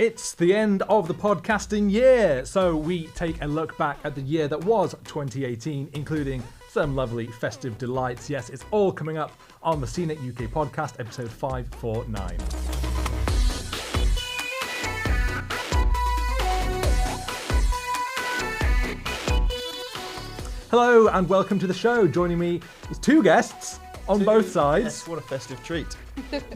It's the end of the podcasting year, so we take a look back at the year that was 2018, including some lovely festive delights. Yes, it's all coming up on the CNET UK podcast, episode 549. Hello and welcome to the show. Joining me is two guests on both sides. Yes, what a festive treat.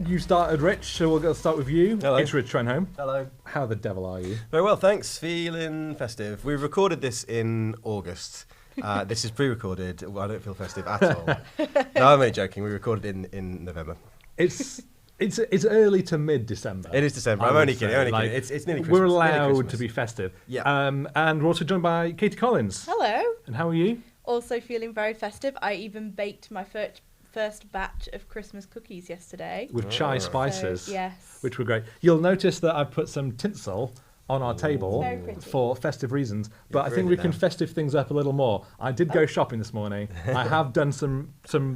You started, Rich, so we'll start with you. Hello. It's Rich Trenholm. Hello. How the devil are you? Very well, thanks. Feeling festive. We recorded this in August. This is pre-recorded. Well, I don't feel festive at all. No, I'm only joking. We recorded in November. It's early to mid-December. It is December. I'm only kidding. It's nearly Christmas. We're Nearly allowed Christmas. to be festive. Yeah. And we're also joined by Katie Collins. Hello. And how are you? Also feeling very festive. I even baked my first batch of Christmas cookies yesterday. With chai spices. So, yes. Which were great. You'll notice that I've put some tinsel on our table Very pretty. for festive reasons, but You've I think ruined we it can now. festive things up a little more. I did go shopping this morning. I have done some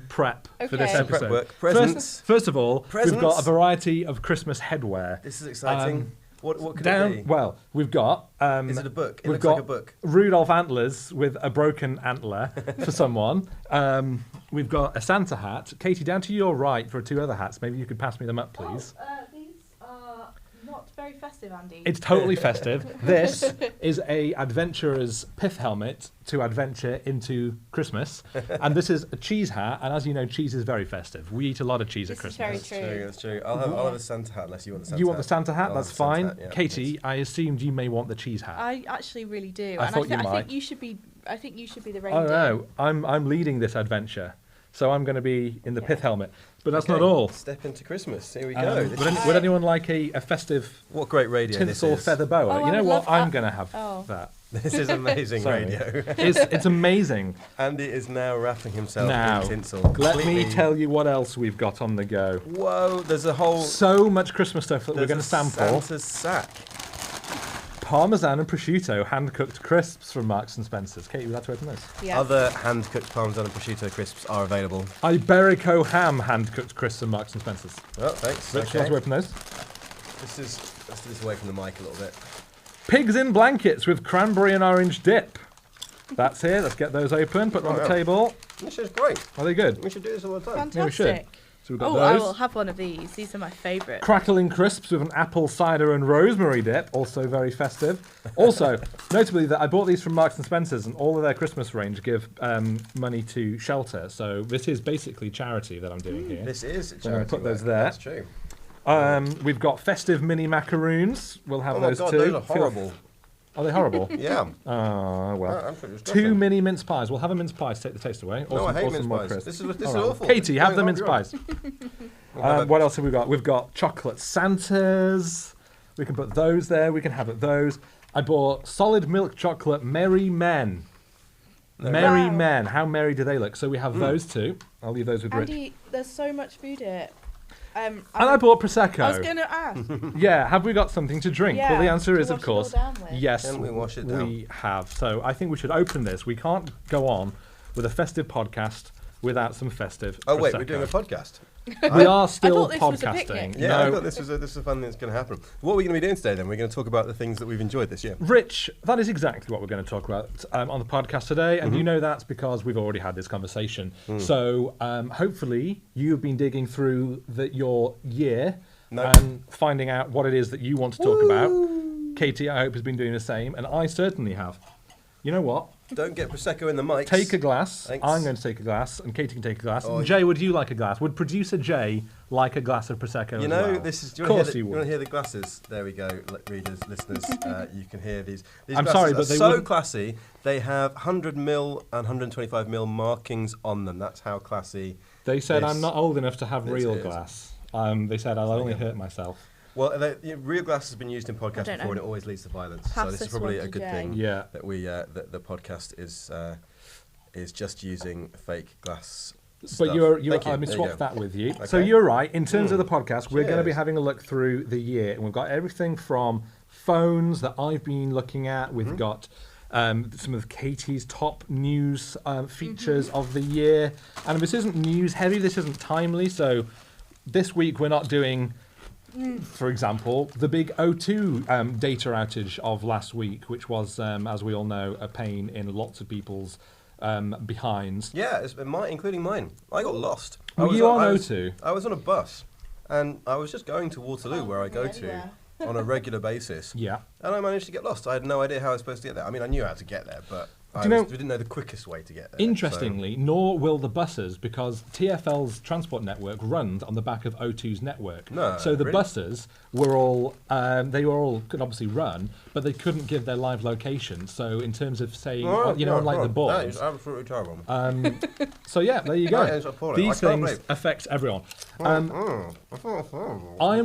prep for this Okay. episode. Prep work. Presents. First of all, we've got a Presents. variety of Christmas headwear. This is exciting. What could Down, it be? well, we've got. Is it a book? It we've looks got like a book. Rudolph antlers with a broken antler for someone. We've got a Santa hat. Katie, down to your right for two other hats. Maybe you could pass me them up, please. These are not very festive, Andy. It's totally festive. This is a adventurer's pith helmet to adventure into Christmas, and this is a cheese hat. And as you know, cheese is very festive. We eat a lot of cheese This at is Christmas. very true. That's true. I'll have a Santa hat unless you want the Santa hat. You want the Santa hat? I'll That's have the Santa fine. hat, yeah, Katie, please. I assumed you may want the cheese hat. I actually really do. I and thought you I might. think you should be. I think you should be the Oh reindeer. no, I'm leading this adventure, so I'm going to be in the pith helmet. But that's Okay, not all. Step into Christmas. Here we go. Would anyone like a festive What great radio tinsel this is. feather boa? Oh, you I know would what? love I'm that. going to have Oh. that. This is amazing Sorry. radio. It's amazing. Andy is now wrapping himself Now, in tinsel. let me Completely- tell you what else we've got on the go. Whoa, there's a whole... So much Christmas stuff that we're there's going to a sample. Santa's sack. Parmesan and prosciutto hand-cooked crisps from Marks and Spencer's. Katie, would you like to open those? Yeah. Other hand-cooked Parmesan and prosciutto crisps are available. Iberico ham hand-cooked crisps from Marks and Spencer's. Oh, thanks. Rich, you want to open those? Let's do this away from the mic a little bit. Pigs in blankets with cranberry and orange dip. That's here. Let's get those open. Put them on the Right. table. This is great. Are they good? We should do this all the time. Yeah, we should. Fantastic. So we've got Oh, I those. will have one of these. These are my favourite. Crackling crisps with an apple cider and rosemary dip, also very festive. Also, notably that I bought these from Marks and Spencer's, and all of their Christmas range give money to shelter. So this is basically charity that I'm doing here. This is So I'm charity gonna put those work. there. That's true. We've got festive mini macaroons. We'll have Oh my those god, too. those are horrible. Are they horrible? Yeah. Oh well. I'm pretty Two mini mince pies. We'll have a mince pie to take the taste away. No, I hate or some mince more pies. crisps. This is All right. awful. Katie, It's have the going mince wrong. pies. What else have we got? We've got chocolate Santas. We can put those there. We can have those. I bought solid milk chocolate Merry Men. Merry Wow. Men. How merry do they look? So we have those two. I'll leave those with Rich. Andy, there's so much food here. And I bought Prosecco. I was going to ask. Yeah, have we got something to drink? Yeah, well, the answer to is, of wash it all course, down with. yes, Can we wash it down? we have. So I think we should open this. We can't go on with a festive podcast without some festive Oh wait, Prosecco. we're doing a podcast. We are still thought this was a podcasting. picnic. Yeah, No, I thought this was a fun thing that's going to happen. What are we going to be doing today then? We're going to talk about the things that we've enjoyed this year. Rich, that is exactly what we're going to talk about on the podcast today, and you know that's because we've already had this conversation. So hopefully you've been digging through your year No. and finding out what it is that you want to talk about. Katie, I hope, has been doing the same, and I certainly have. You know what? Don't get Prosecco in the mics. Take a glass. Thanks. I'm going to take a glass, and Katie can take a glass. Oh, And Jay, would you like a glass? Would producer Jay like a glass of Prosecco You as know, well? this is. Do Of you want course to he hear, would. hear the glasses? There we go, readers, listeners. You can hear these. These I'm glasses sorry, are but they so wouldn't- classy. They have 100ml and 125ml markings on them. That's how classy. They said this- I'm not old enough to have this real is. glass. They said I'll only hurt myself. Well, real glass has been used in podcasts don't before, know. and it always leads to violence. Pass so this is this probably one a to good Jay. thing. Yeah. That we that the podcast is just using fake glass. But stuff. you're Thank you. let me There you swap go. that with you. So Okay. you're right. In terms of the podcast, we're going to be Cheers. having a look through the year, and we've got everything from phones that I've been looking at. We've got some of Katie's top news features of the year. And this isn't news heavy, this isn't timely. So this week we're not doing For example, the big O2 data outage of last week, which was, as we all know, a pain in lots of people's behinds. Yeah, including mine. I got lost. Were you on O2? I was on a bus, and I was just going to Waterloo, where I go to on a regular basis. Yeah. And I managed to get lost. I had no idea how I was supposed to get there. I mean, I knew how to get there, but I didn't know the quickest way to get there. Interestingly, nor will the buses, because TfL's transport network runs on the back of O2's network. No, so the really? buses were all, could obviously run, but they couldn't give their live location. So in terms of saying, unlike the boards. That is absolutely terrible. So yeah, there you go. That is appalling. These things affect everyone. I am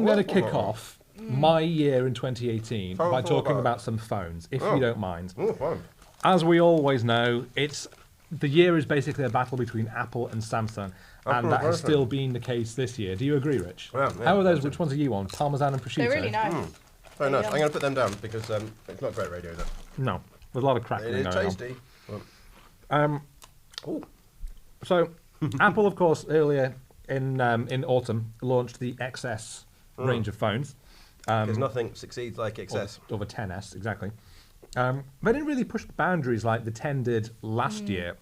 going to kick off my year in 2018 by talking about some phones, if you don't mind. Oh, fine. As we always know, the year is basically a battle between Apple and Samsung, and that has still been the case this year. Do you agree, Rich? Yeah, How are those? Which ones are you on? Parmesan and prosciutto? They're really nice. Very nice. I'm going to put them down because it's not great radio, is it? No, there's a lot of crackling It is going tasty. So, Apple, of course, earlier in autumn launched the XS range of phones. Because nothing succeeds like XS. Or the 10S, exactly. They didn't really push the boundaries like the 10 did last year.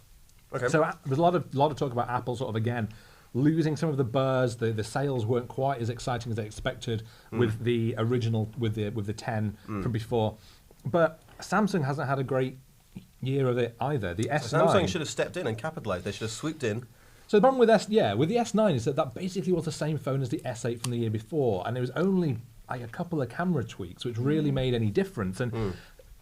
Okay. So there's a lot of talk about Apple sort of again losing some of the buzz. The sales weren't quite as exciting as they expected with the original with the 10 from before. But Samsung hasn't had a great year of it either. The S9. Samsung should have stepped in and capitalised. They should have swooped in. So the problem with with the S9 is that basically was the same phone as the S8 from the year before, and it was only like a couple of camera tweaks which really made any difference. And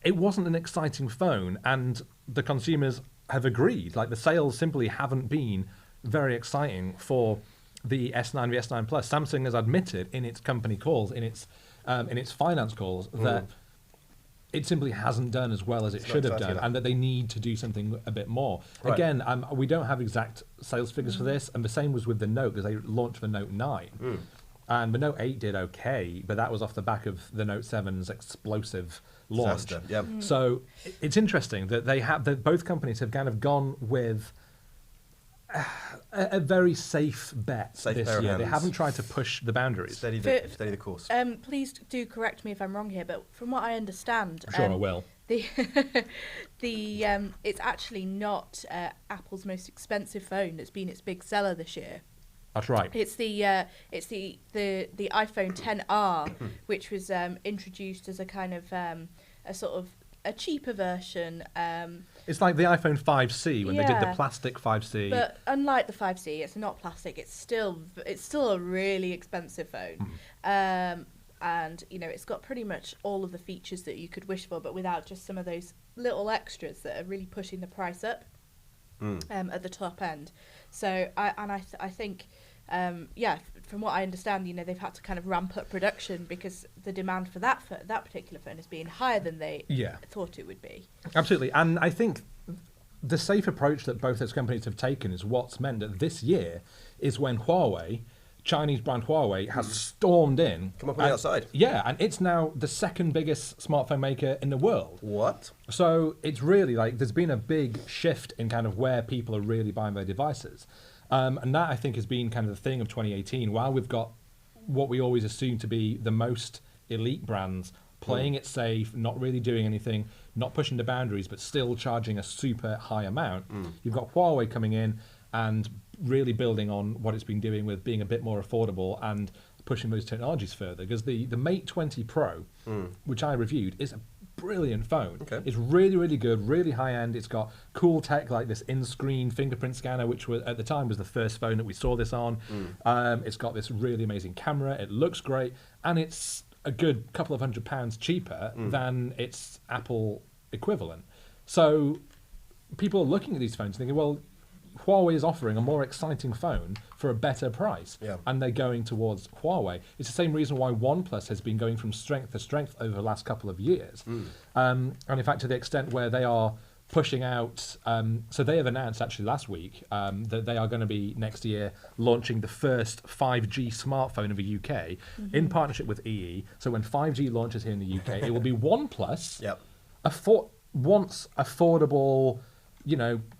it wasn't an exciting phone, and the consumers have agreed. Like the sales simply haven't been very exciting for the S9, the S9 Plus. Samsung has admitted in its company calls, in its finance calls, that it simply hasn't done as well as it should have done, and that they need to do something a bit more. Right. Again, we don't have exact sales figures for this, and the same was with the Note, because they launched the Note 9. And the Note 8 did okay, but that was off the back of the Note 7's explosive launch. Disaster, yeah. So it's interesting that that both companies have kind of gone with a very safe bet Safe this pair of year. They hands. havenn try to push the boundaries. Steady the course. Please do correct me if I'm wrong here, but from what I understand, I'm sure I will. It's actually not Apple's most expensive phone that's been its big seller this year. That's right. It's the iPhone 10R, which was introduced as a kind of a sort of a cheaper version. It's like the iPhone 5C when they did the Yeah. plastic 5C. But unlike the 5C, it's not plastic. It's still a really expensive phone. And it's got pretty much all of the features that you could wish for, but without just some of those little extras that are really pushing the price up at the top end. So I think from what I understand, they've had to kind of ramp up production because the demand for that particular phone is being higher than they thought it would be. Absolutely. And I think the safe approach that both those companies have taken is what's meant that this year is when Huawei, Chinese brand Huawei, has stormed in. Come up on the outside. Yeah, and it's now the second biggest smartphone maker in the world. What? So it's really like there's been a big shift in kind of where people are really buying their devices. And that, I think, has been kind of the thing of 2018. While we've got what we always assume to be the most elite brands playing it safe, not really doing anything, not pushing the boundaries, but still charging a super high amount, you've got Huawei coming in and really building on what it's been doing with being a bit more affordable and pushing those technologies further. Because the Mate 20 Pro, which I reviewed, is a brilliant phone. Okay. It's really, really good, really high end. It's got cool tech like this in-screen fingerprint scanner, which was at the time was the first phone that we saw this on. It's got this really amazing camera. It looks great, and it's a good couple of £100 cheaper than its Apple equivalent. So people are looking at these phones thinking, well, Huawei is offering a more exciting phone for a better price, and they're going towards Huawei. It's the same reason why OnePlus has been going from strength to strength over the last couple of years. And in fact, to the extent where they are pushing out, so they have announced actually last week that they are going to be next year launching the first 5G smartphone in the UK in partnership with EE. So when 5G launches here in the UK, it will be OnePlus, wants affordable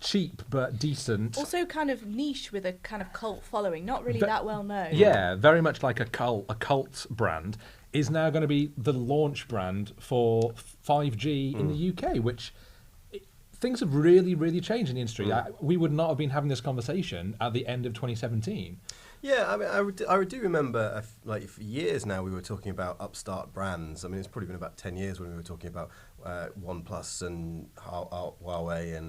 cheap but decent. Also kind of niche with a kind of cult following, not really that well known. Yeah, very much like a cult brand, is now going to be the launch brand for 5G in the UK, which things have really, really changed in the industry. We would not have been having this conversation at the end of 2017. Yeah, I mean, I do remember, like, for years now, we were talking about upstart brands. I mean, it's probably been about 10 years when we were talking about OnePlus and Huawei and,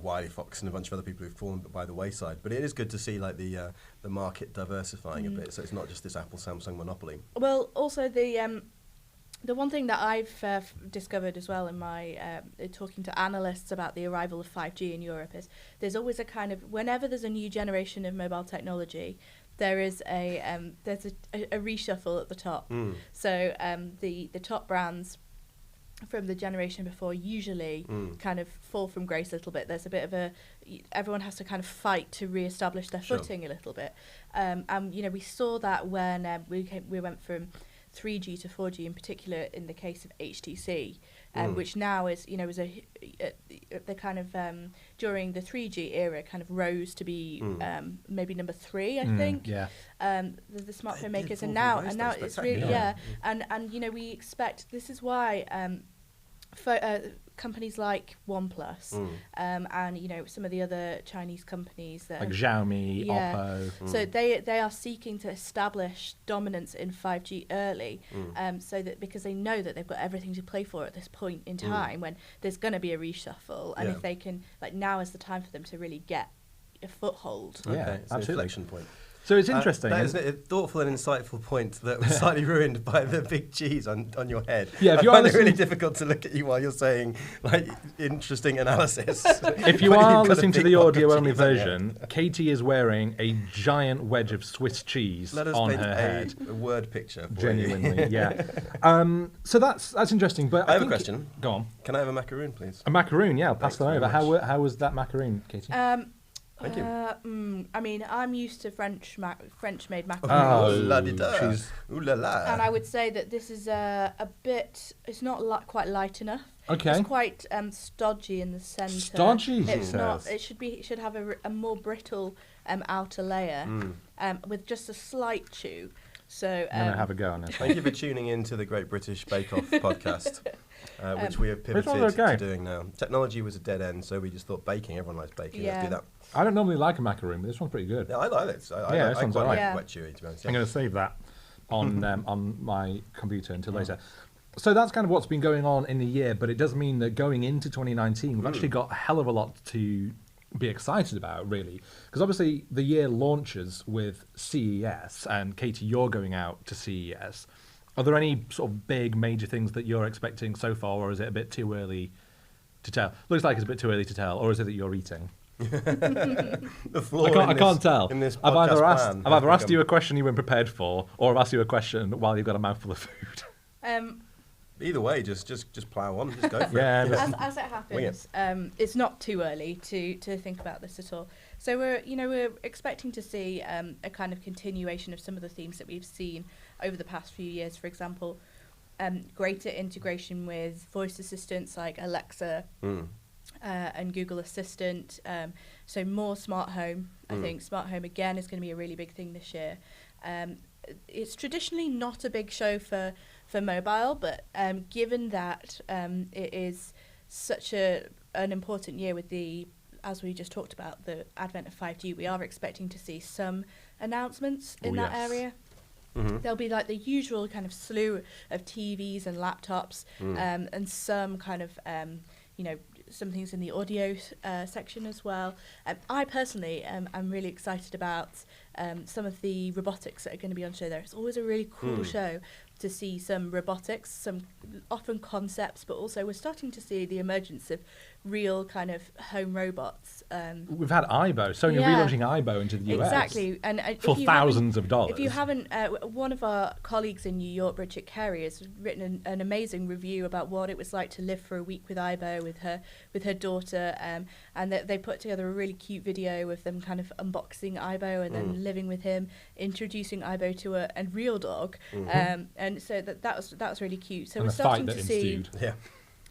Wiley Fox and a bunch of other people who've fallen by the wayside. But it is good to see, like, the market diversifying a bit, so it's not just this Apple-Samsung monopoly. Well, also the one thing that I've discovered as well in my talking to analysts about the arrival of 5G in Europe is there's always a kind of, whenever there's a new generation of mobile technology, there is a reshuffle at the top. So the top brands from the generation before usually kind of fall from grace a little bit. There's a bit of everyone has to kind of fight to re-establish their footing a little bit. And we saw that when we went from 3G to 4G, in particular in the case of HTC, which now is the kind of during the 3G era kind of rose to be maybe number 3, I think. Yeah. The smartphone makers, and now it's really and we expect, this is why companies like OnePlus and some of the other Chinese companies that like Xiaomi, Oppo. So they are seeking to establish dominance in 5G early, so that because they know that they've got everything to play for at this point in time when there's going to be a reshuffle, and if they can, like, now is the time for them to really get a foothold. Yeah, it's an absolutely. inflection point. So it's interesting. That is a thoughtful and insightful point that was slightly ruined by the big G's on your head. Yeah, if you I find it really difficult to look at you while you're saying, like, interesting analysis. If you are listening to the audio-only version, Katie is wearing a giant wedge of Swiss cheese on her head. A word picture. Genuinely, yeah. So that's interesting. But I have a question. Go on. Can I have a macaroon, please? A macaroon, yeah. I'll pass that over. How was that macaroon, Katie? Thank you. I mean, I'm used to French-made macaroni. Oh, la-di-da. Ooh la la. And I would say that this is a bit, it's not quite light enough. Okay. It's quite stodgy in the centre. Stodgy, It's not. It should have a more brittle outer layer with just a slight chew. So I'm gonna have a go on this. Thank you for tuning in to the Great British Bake Off podcast, which we have pivoted to doing now. Technology was a dead end, so we just thought baking. Everyone likes baking. Yeah. Let's do that. I don't normally like a macaroon, but this one's pretty good. Yeah, I like it. I quite like wet chewy, to be honest. I'm going to save that on my computer until later. So that's kind of what's been going on in the year, but it does mean that going into 2019, we've actually got a hell of a lot to be excited about, really. Because obviously the year launches with CES, and Katie, you're going out to CES. Are there any sort of big, major things that you're expecting so far, or is it a bit too early to tell? Looks like it's a bit too early to tell, or is it that you're eating? The floor I can't tell. In this I've either podcast asked you a question you weren't prepared for, or I've asked you a question while you've got a mouthful of food. Either way, just plow on, just go for it. As it happens, it's not too early to think about this at all. So we're expecting to see a kind of continuation of some of the themes that we've seen over the past few years. For example, greater integration with voice assistants like Alexa. And Google Assistant, so more smart home. I think smart home again is going to be a really big thing this year. It's traditionally not a big show for mobile, but given that it is such an important year with as we just talked about, the advent of 5G, we are expecting to see some announcements in that area. There'll be like the usual kind of slew of TVs and laptops, and some kind of some things in the audio section as well. I personally am really excited about some of the robotics that are going to be on show there. It's always a really cool show to see some robotics, some often concepts, but also we're starting to see the emergence of real kind of home robots. We've had Aibo, Sony relaunching Aibo into the US. Exactly. And for thousands of dollars. If you haven't, one of our colleagues in New York, Bridget Carey, has written an amazing review about what it was like to live for a week with Aibo with her daughter, and they put together a really cute video of them kind of unboxing Aibo and then living with him, introducing Aibo to a real dog, and so that was really cute. So and we're starting fight to that see. ensued. Yeah.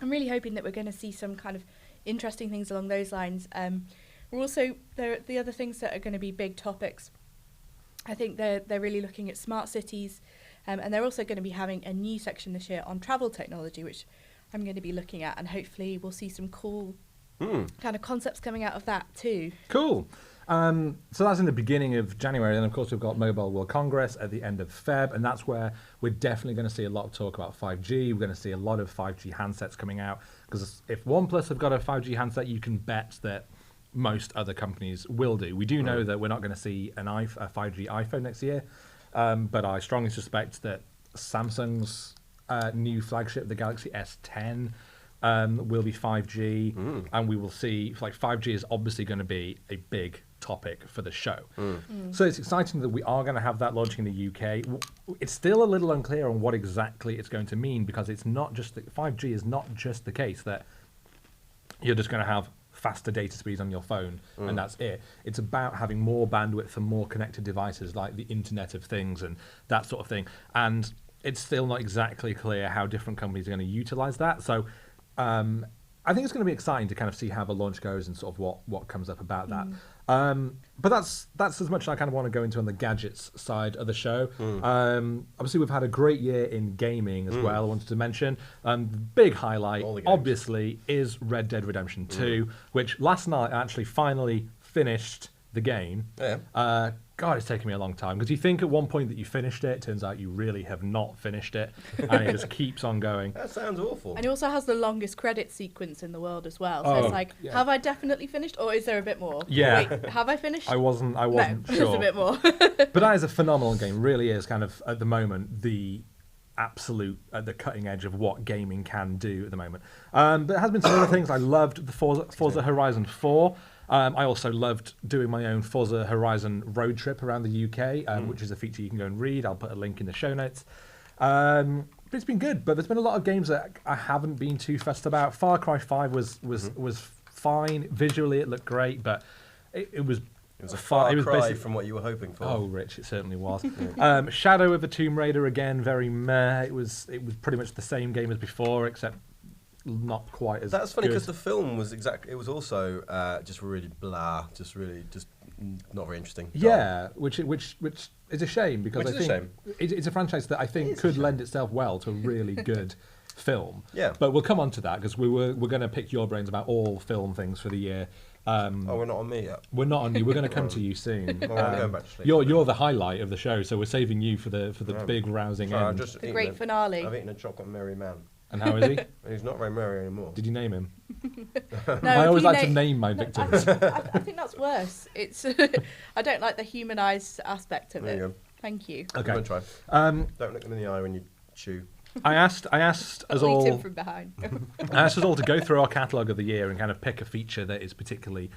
I'm really hoping that we're going to see some kind of interesting things along those lines. We're also the other things that are going to be big topics. I think they're really looking at smart cities, and they're also going to be having a new section this year on travel technology, which I'm going to be looking at, and hopefully we'll see some cool kind of concepts coming out of that too. Cool. So that's in the beginning of January, and of course we've got Mobile World Congress at the end of Feb, and that's where we're definitely going to see a lot of talk about 5G. We're going to see a lot of 5G handsets coming out, because if OnePlus have got a 5G handset, you can bet that most other companies will do. We do know that we're not going to see a 5G iPhone next year, but I strongly suspect that Samsung's new flagship, the Galaxy S10, will be 5G, and we will see, like, 5G is obviously going to be a big topic for the show. So it's exciting that we are going to have that launching in the UK. It's still a little unclear on what exactly it's going to mean, because it's not just 5G is not just the case that you're just going to have faster data speeds on your phone and that's it. It's about having more bandwidth for more connected devices, like the Internet of Things and that sort of thing. And it's still not exactly clear how different companies are going to utilize that. So I think it's going to be exciting to kind of see how the launch goes and sort of what comes up about that. But that's as much as I kind of want to go into on the gadgets side of the show. Obviously, we've had a great year in gaming as well, I wanted to mention. The big highlight, obviously, is Red Dead Redemption 2, which last night I actually finally finished the game. God, it's taken me a long time, because you think at one point that you finished it, turns out you really have not finished it, and it just keeps on going. That sounds awful. And it also has the longest credit sequence in the world as well. So it's like, have I definitely finished, or is there a bit more? Yeah. Wait, have I finished? I wasn't no, sure. There's a bit more. But that is a phenomenal game. Really is kind of, at the moment, the absolute at the cutting edge of what gaming can do at the moment. But there has been some other things. I loved the Forza Horizon 4. I also loved doing my own Forza Horizon road trip around the UK, which is a feature you can go and read. I'll put a link in the show notes. But it's been good. But there's been a lot of games that I haven't been too fussed about. Far Cry 5 was fine. Visually, it looked great, but it was a far cry from what you were hoping for. Oh, Rich, it certainly was. Shadow of the Tomb Raider, again, very meh. It was pretty much the same game as before, except not quite as good. That's funny, because the film was it was also just really blah, just not very interesting. Yeah, which is a shame, because I think it's a franchise that I think could lend itself well to a really good film. Yeah. But we'll come on to that, because we're going to pick your brains about all film things for the year. We're not on me yet. We're not on you. We're going to come to you soon. I'm going back to sleep. You're the highlight of the show, so we're saving you for the big rousing end. The great finale. I've eaten a chocolate merry man. And how is he? He's not very merry anymore. Did you name him? No, I always like to name my victims. I think that's worse. It's I don't like the humanised aspect of there it. You go. Thank you. Okay. I'm gonna try. Don't look them in the eye when you chew. I asked us all. Eat him from behind. I asked us all to go through our catalogue of the year and kind of pick a feature that is particularly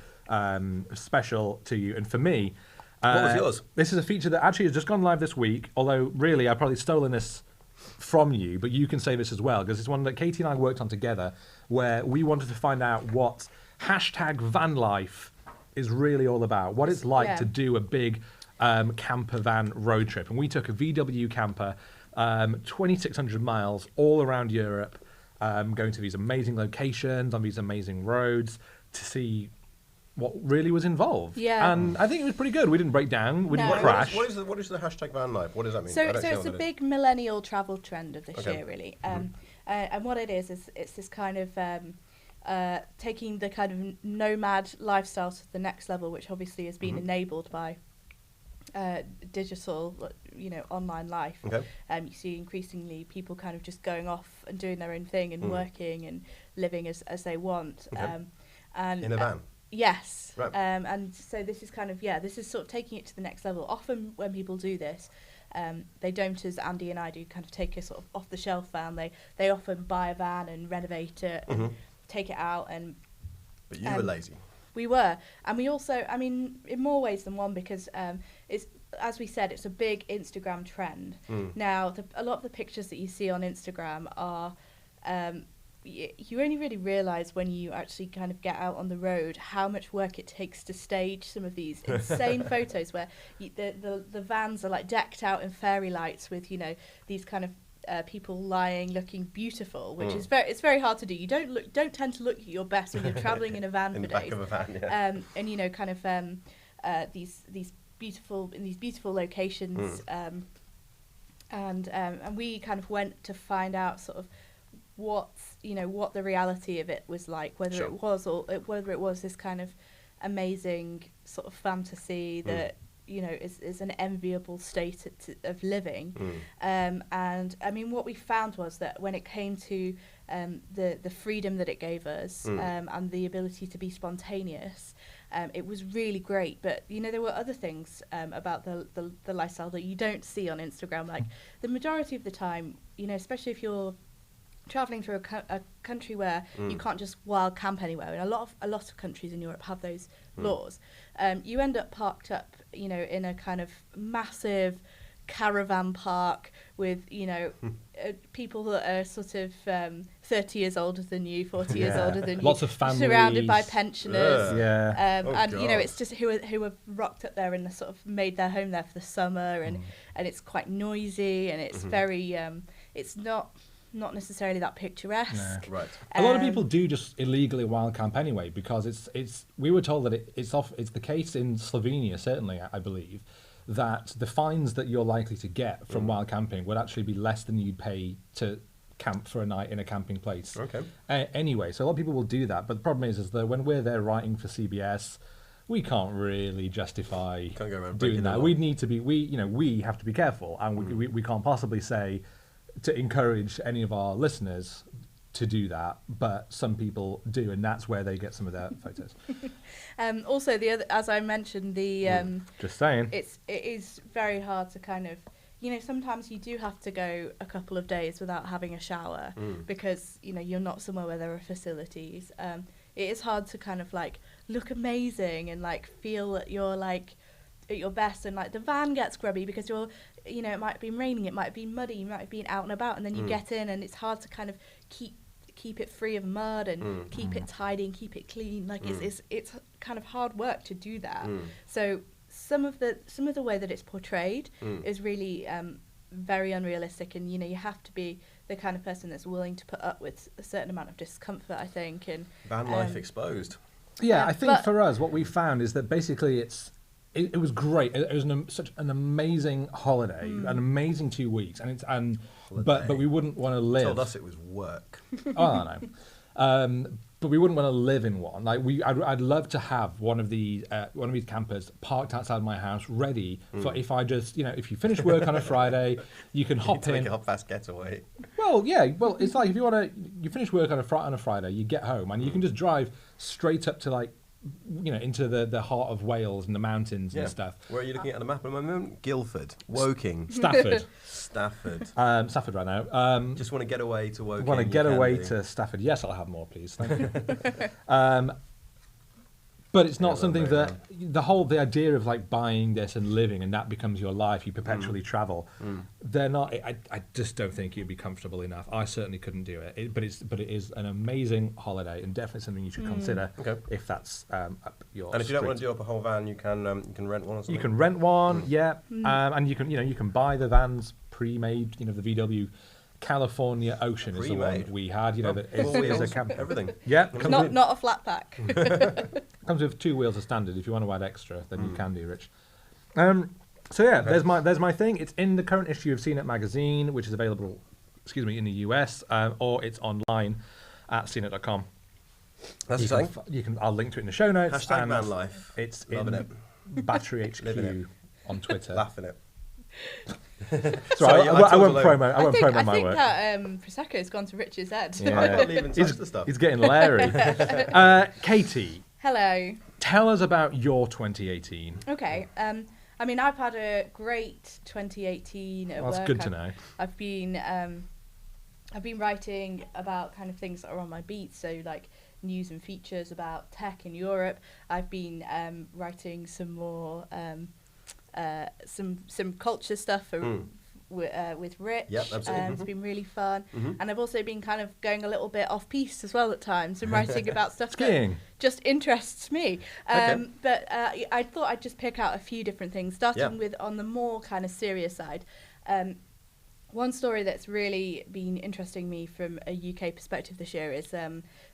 special to you. And for me, what was yours? This is a feature that actually has just gone live this week. Although really, I've probably stolen this from you, but you can say this as well, because it's one that Katie and I worked on together, where we wanted to find out what #van life is really all about, what it's like to do a big camper van road trip. And we took a VW camper, 2,600 miles all around Europe, going to these amazing locations on these amazing roads to see what really was involved. Yeah. And I think it was pretty good. We didn't break down. We didn't crash. What is the #van life? What does that mean? So it's a big millennial travel trend of this year, really. And what it is it's this kind of taking the kind of nomad lifestyle to the next level, which obviously has been enabled by digital, online life. You see increasingly people kind of just going off and doing their own thing and working and living as they want. And in a van. Yes. Right. And so this is kind of, this is sort of taking it to the next level. Often when people do this, they don't, as Andy and I do, kind of take a sort of off-the-shelf van. They often buy a van and renovate it and take it out. But you were lazy. We were. And we also, in more ways than one, because it's, as we said, it's a big Instagram trend. Now, a lot of the pictures that you see on Instagram are... you only really realise when you actually kind of get out on the road how much work it takes to stage some of these insane photos where the vans are like decked out in fairy lights with these kind of people lying, looking beautiful, which is it's very hard to do. You don't tend to look at your best when you're traveling in a van in for the back days. of a van, yeah. And you know, kind of these beautiful locations, and we kind of went to find out sort of what the reality of it was like, whether it was this kind of amazing sort of fantasy that is an enviable state of living. And I mean, what we found was that when it came to the freedom that it gave us, and the ability to be spontaneous, it was really great. But there were other things about the lifestyle that you don't see on Instagram. Like the majority of the time, especially if you're traveling through a country where you can't just wild camp anywhere, and a lot of countries in Europe have those laws. You end up parked up, in a kind of massive caravan park with people that are sort of 30 years older than you, 40 years older than you, lots of families, surrounded by pensioners, and God. it's just who have rocked up there and sort of made their home there for the summer, and it's quite noisy, and it's very it's not necessarily that picturesque. Right. A lot of people do just illegally wild camp anyway, because it's we were told that it's the case in Slovenia, certainly, I believe, that the fines that you're likely to get from wild camping would actually be less than you'd pay to camp for a night in a camping place. Okay. Anyway, so a lot of people will do that, but the problem is that when we're there writing for CBS, we can't really justify doing that. We need to be, we have to be careful, and we can't possibly say to encourage any of our listeners to do that, but some people do, and that's where they get some of their photos. Also, the other, as I mentioned, just saying, it is very hard to kind of, sometimes you do have to go a couple of days without having a shower because you're not somewhere where there are facilities. It is hard to kind of like look amazing and like feel that you're like at your best, and like the van gets grubby because you're, it might be raining, it might be muddy, you might have been out and about, and then you get in and it's hard to kind of keep it free of mud and keep it tidy and keep it clean. Like it's kind of hard work to do that. So some of the way that it's portrayed is really very unrealistic, and you have to be the kind of person that's willing to put up with a certain amount of discomfort, I think. And van life exposed. Yeah, I think for us, what we found is that basically it was great. It was such an amazing holiday, an amazing 2 weeks, but we wouldn't want to live. Told us it was work. Oh, I know. But we wouldn't want to live in one. Like I'd love to have one of these campers parked outside my house, ready for if I just, if you finish work on a Friday, you can hop in. Like a fast getaway. Well, yeah. Well, it's like if you finish work on a Friday, you get home and you can just drive straight up to like, into the heart of Wales and the mountains and stuff. Where are you looking at the map at the moment? Guildford, Woking, Stafford. Stafford right now. Just want to get away to Woking. Want to get away to Stafford? Yes, I'll have more, please. Thank you. But it's not something that the idea of like buying this and living and that becomes your life. You perpetually travel. They're not. I just don't think you'd be comfortable enough. I certainly couldn't do it. But it is an amazing holiday and definitely something you should consider if that's up your. And if you don't want to do up a whole van, you can rent one or something. You can rent one, and you can buy the vans pre-made. The VW California Ocean is the one we had. That is a camp. Everything. Yeah, not a flat pack. Comes with 2 wheels as standard. If you want to add extra, then you can do, Rich. So yeah, there's my thing. It's in the current issue of CNET magazine, which is available, in the US, or it's online at CNET.com. That's exciting. I'll link to it in the show notes. Hashtag van life. It's Loving in it. Battery HQ on Twitter. Laughing it. Sorry, I won't promo. I won't promo my work. I think that Prosecco's gone to Rich's head. Yeah. I can't even touch the stuff. He's getting Larry. Katie. Hello. Tell us about your 2018. Okay. I mean, I've had a great 2018 at work. That's good to know. I've been writing about kind of things that are on my beat, so like news and features about tech in Europe. I've been writing some more some culture stuff with Rich. Yep, absolutely. It's been really fun. And I've also been kind of going a little bit off piste as well at times and writing about stuff that just interests me. But I thought I'd just pick out a few different things, starting with on the more kind of serious side. One story that's really been interesting me from a UK perspective this year is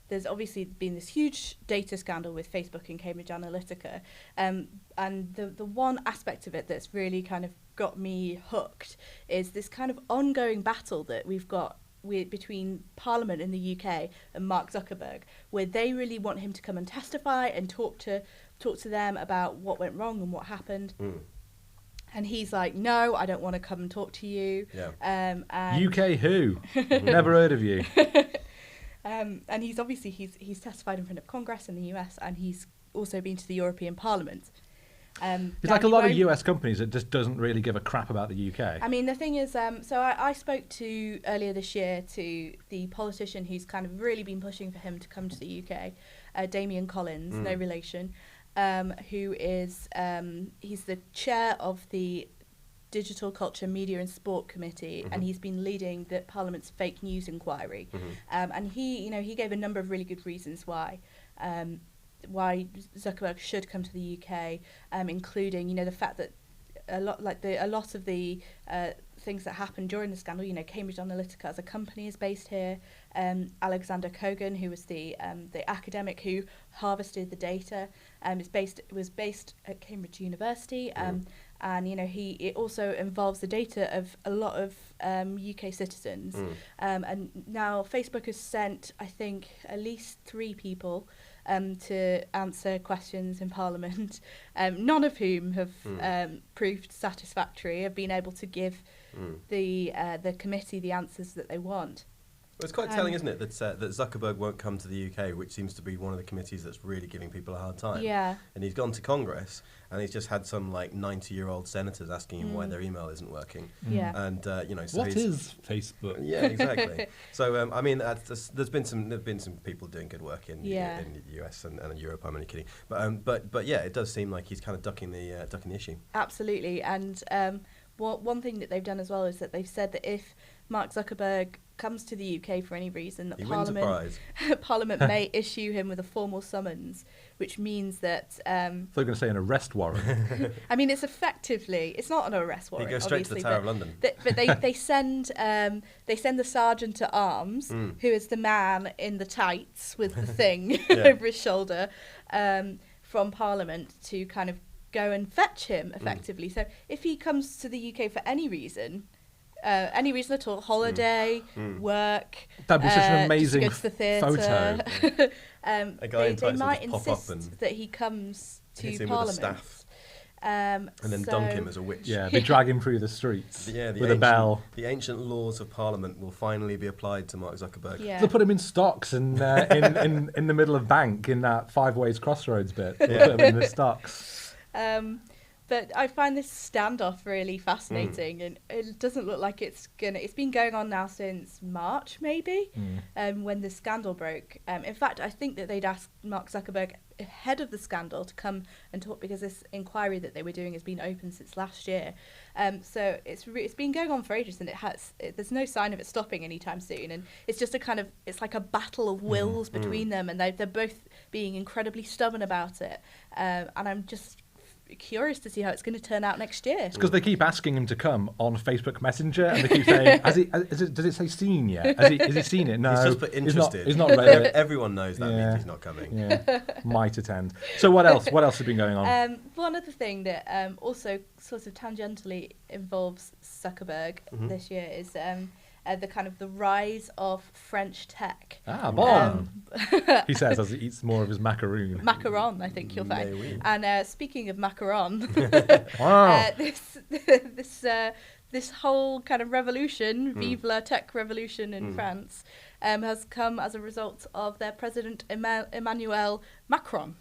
there's obviously been this huge data scandal with Facebook and Cambridge Analytica, and the one aspect of it that's really kind of got me hooked is this kind of ongoing battle that we've got between Parliament in the UK and Mark Zuckerberg, where they really want him to come and testify and talk to them about what went wrong and what happened. And he's like, no, I don't want to come and talk to you. Yeah. And UK who? Never heard of you. And he's obviously he's testified in front of Congress in the US, and he's also been to the European Parliament. It's like a lot of US companies that just doesn't really give a crap about the UK. I mean, the thing is, so I spoke to earlier this year to the politician who's kind of really been pushing for him to come to the UK, Damien Collins, no relation, who is he's the chair of the Digital Culture, Media and Sport Committee, and he's been leading the Parliament's fake news inquiry. And he gave a number of really good reasons why Zuckerberg should come to the UK, including the fact that a lot of the things that happened during the scandal, Cambridge Analytica as a company is based here. Alexander Kogan, who was the academic who harvested the data, was based at Cambridge University, and it also involves the data of a lot of UK citizens. And now Facebook has sent, I think, at least 3 people to answer questions in Parliament, none of whom have proved satisfactory, have been able to give the committee the answers that they want. Well, it's quite telling, isn't it, that Zuckerberg won't come to the UK, which seems to be one of the committees that's really giving people a hard time. Yeah. And he's gone to Congress, and he's just had some 90-year-old senators asking him why their email isn't working. Yeah. And so what is Facebook? Yeah, exactly. So I mean, there's been some people doing good work in the US and Europe. I'm only kidding, but yeah, it does seem like he's kind of ducking the issue. Absolutely, and one thing that they've done as well is that they've said that if Mark Zuckerberg comes to the UK for any reason, that Parliament may issue him with a formal summons, which means that... I thought you were going to say an arrest warrant. I mean, it's not an arrest warrant. He goes straight to the Tower of London. But they send the sergeant at arms, who is the man in the tights with the thing over his shoulder, from Parliament to kind of go and fetch him effectively. So if he comes to the UK for any reason at all, holiday, work, that'd be such an amazing go to the theatre, photo. They might insist that he comes to Parliament. And then dunk him as a witch. Yeah, they drag him through the streets with a bell. The ancient laws of Parliament will finally be applied to Mark Zuckerberg. Yeah. They'll put him in stocks and in the middle of Bank in that 5 Ways Crossroads bit. They'll put him in the stocks. But I find this standoff really fascinating, and it doesn't look like it's been going on now since March, maybe, when the scandal broke. In fact, I think that they'd asked Mark Zuckerberg ahead of the scandal to come and talk, because this inquiry that they were doing has been open since last year. So it's been going on for ages, and there's no sign of it stopping anytime soon. And it's just it's like a battle of wills between them, and they're both being incredibly stubborn about it. And I'm just curious to see how it's going to turn out next year. It's because they keep asking him to come on Facebook Messenger, and they keep saying, does it say seen yet? Has he seen it? No, he's just put interested. He's not ready. Everyone knows that means he's not coming. Yeah, might attend. So what else has been going on? One other thing that also sort of tangentially involves Zuckerberg this year is the rise of French tech. Bon. He says as he eats more of his macaroon. Macaron, I think you'll find. Oui. And speaking of macaron, wow. this whole kind of revolution, Vive la tech revolution in France, has come as a result of their president Emmanuel Macron,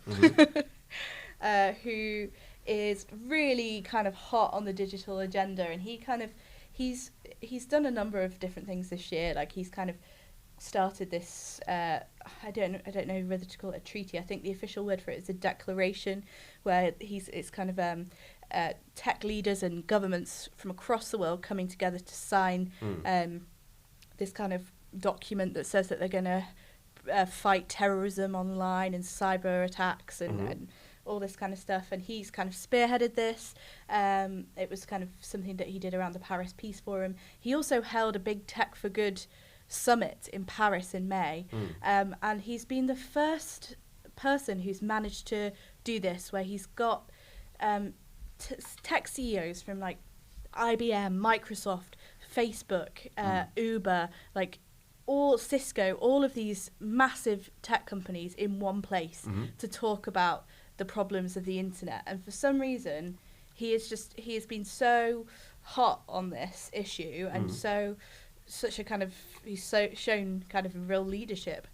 who is really kind of hot on the digital agenda, and he's done a number of different things this year. Like, he's kind of started this I don't know whether to call it a treaty. I think the official word for it is a declaration, where it's kind of tech leaders and governments from across the world coming together to sign this kind of document that says that they're going to fight terrorism online and cyber attacks and all this kind of stuff, and he's kind of spearheaded this. It was kind of something that he did around the Paris Peace Forum. He also held a big Tech4good Summit in Paris in May, and he's been the first person who's managed to do this, where he's got tech CEOs from like IBM, Microsoft, Facebook, Uber, like all Cisco, all of these massive tech companies in one place to talk about the problems of the internet. And for some reason, he has been so hot on this issue and he's shown kind of real leadership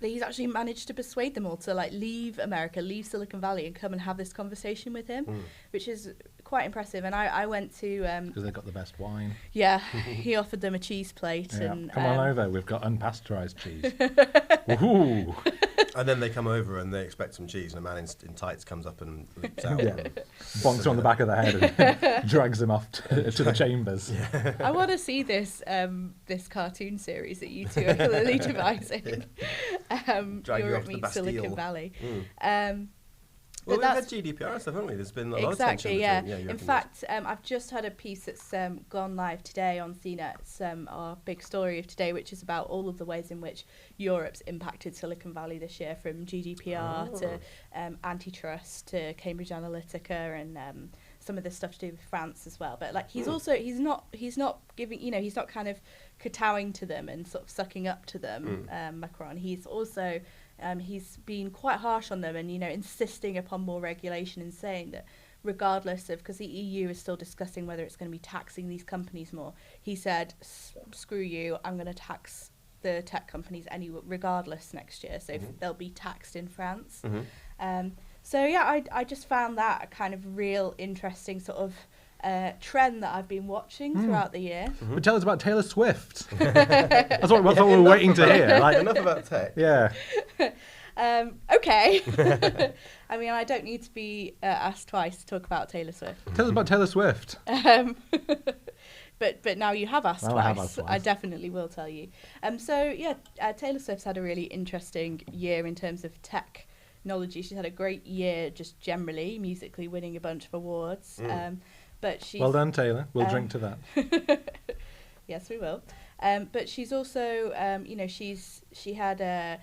that he's actually managed to persuade them all to like leave America, leave Silicon Valley, and come and have this conversation with him, which is quite impressive. And I went to because they've got the best wine. Yeah, he offered them a cheese plate. Yeah. And come on over, we've got unpasteurized cheese. Woohoo! And then they come over and they expect some cheese, and a man in tights comes up and leaps out. Bonks on the back of the head and drags him off to the chambers. Yeah. I want to see this this cartoon series that you two are clearly devising. Europe meets Silicon Valley. Well, we've had GDPR and stuff, haven't we? There's been a lot of tension between, in fact, I've just had a piece that's gone live today on CNET. It's our big story of today, which is about all of the ways in which Europe's impacted Silicon Valley this year, from GDPR to antitrust to Cambridge Analytica and some of the stuff to do with France as well. But like he's not giving, he's not kind of kowtowing to them and sort of sucking up to them, Macron. He's also he's been quite harsh on them and, insisting upon more regulation and saying that regardless of, because the EU is still discussing whether it's going to be taxing these companies more, he said, screw you, I'm going to tax the tech companies regardless next year. So they'll be taxed in France. So yeah, I just found that a kind of real interesting sort of trend that I've been watching throughout the year. But tell us about Taylor Swift. That's what we're waiting to hear. Like, enough about tech. Yeah. Okay. I mean, I don't need to be asked twice to talk about Taylor Swift. Tell us about Taylor Swift. But now you have asked twice. I definitely will tell you. Taylor Swift's had a really interesting year in terms of technology. She's had a great year just generally, musically, winning a bunch of awards. But she's, well done, Taylor. We'll drink to that. Yes, we will. But she's also, she had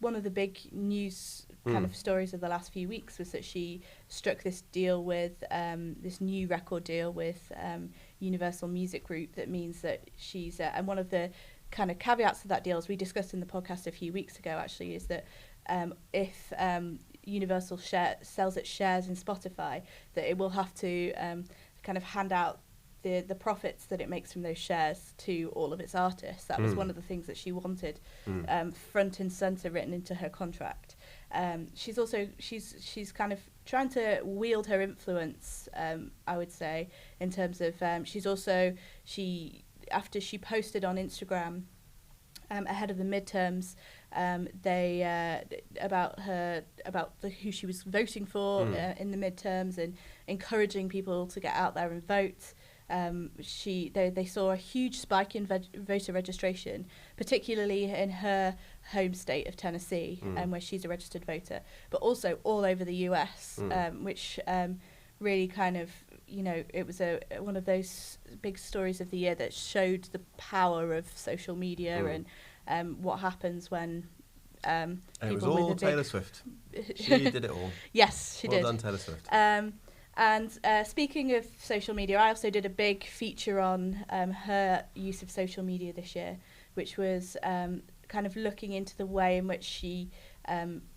one of the big news kind of stories of the last few weeks was that she struck this deal with this new record deal with Universal Music Group. That means that she's and one of the kind of caveats of that deal, as we discussed in the podcast a few weeks ago, actually, is that if Universal sells its shares in Spotify, that it will have to kind of hand out the profits that it makes from those shares to all of its artists. That was one of the things that she wanted front and center written into her contract. She's also she's kind of trying to wield her influence, I would say, in terms of after she posted on Instagram ahead of the midterms, about who she was voting for in the midterms and encouraging people to get out there and vote. They saw a huge spike in voter registration, particularly in her home state of Tennessee, where she's a registered voter, but also all over the US, which really kind of, it was one of those big stories of the year that showed the power of social media and what happens when and it was all Taylor Swift. She did it all. Yes, she did. Well done, Taylor Swift. And speaking of social media, I also did a big feature on her use of social media this year, which was kind of looking into the way in which she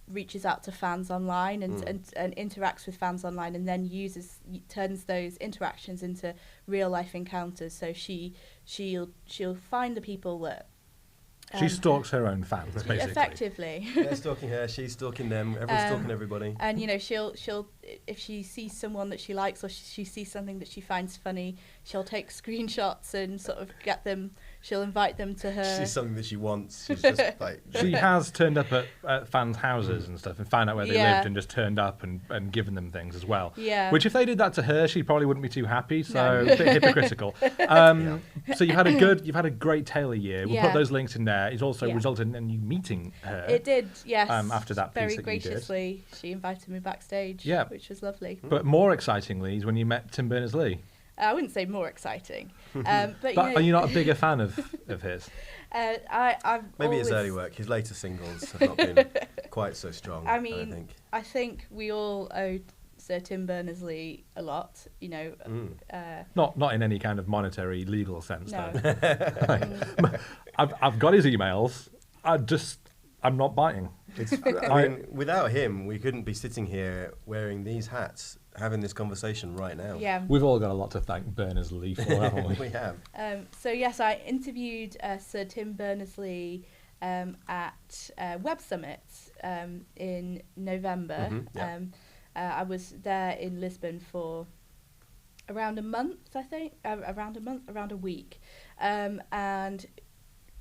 reaches out to fans online and interacts with fans online, and then turns those interactions into real life encounters. So she'll find the people that she stalks her own fans, basically. Effectively. They're stalking her, she's stalking them, everyone's stalking everybody. And, she'll if she sees someone that she likes or she sees something that she finds funny, she'll take screenshots and sort of get them she'll invite them to her. She's something that she wants. She's just like she has turned up at fans' houses and stuff and found out where they lived and just turned up and given them things as well. Yeah. Which if they did that to her, she probably wouldn't be too happy. So a bit hypocritical. So you've had a great Taylor year. We'll put those links in there. It's also resulted in you meeting her. It did, yes. After that piece very that graciously, you did. she invited me backstage. Which was lovely. But more excitingly is when you met Tim Berners-Lee. I wouldn't say more exciting, but are you not a bigger fan of his? I've maybe his early work. His later singles have not been quite so strong. I mean, I think we all owe Sir Tim Berners-Lee a lot. You know, not in any kind of monetary legal sense. No. Though. I've got his emails. I'm not biting. I mean, without him, we couldn't be sitting here wearing these hats, having this conversation right now. Yeah, we've all got a lot to thank Berners-Lee for, haven't we? We have. So yes, I interviewed Sir Tim Berners-Lee at Web Summit in November. I was there in Lisbon for around a month, I think, around a week, and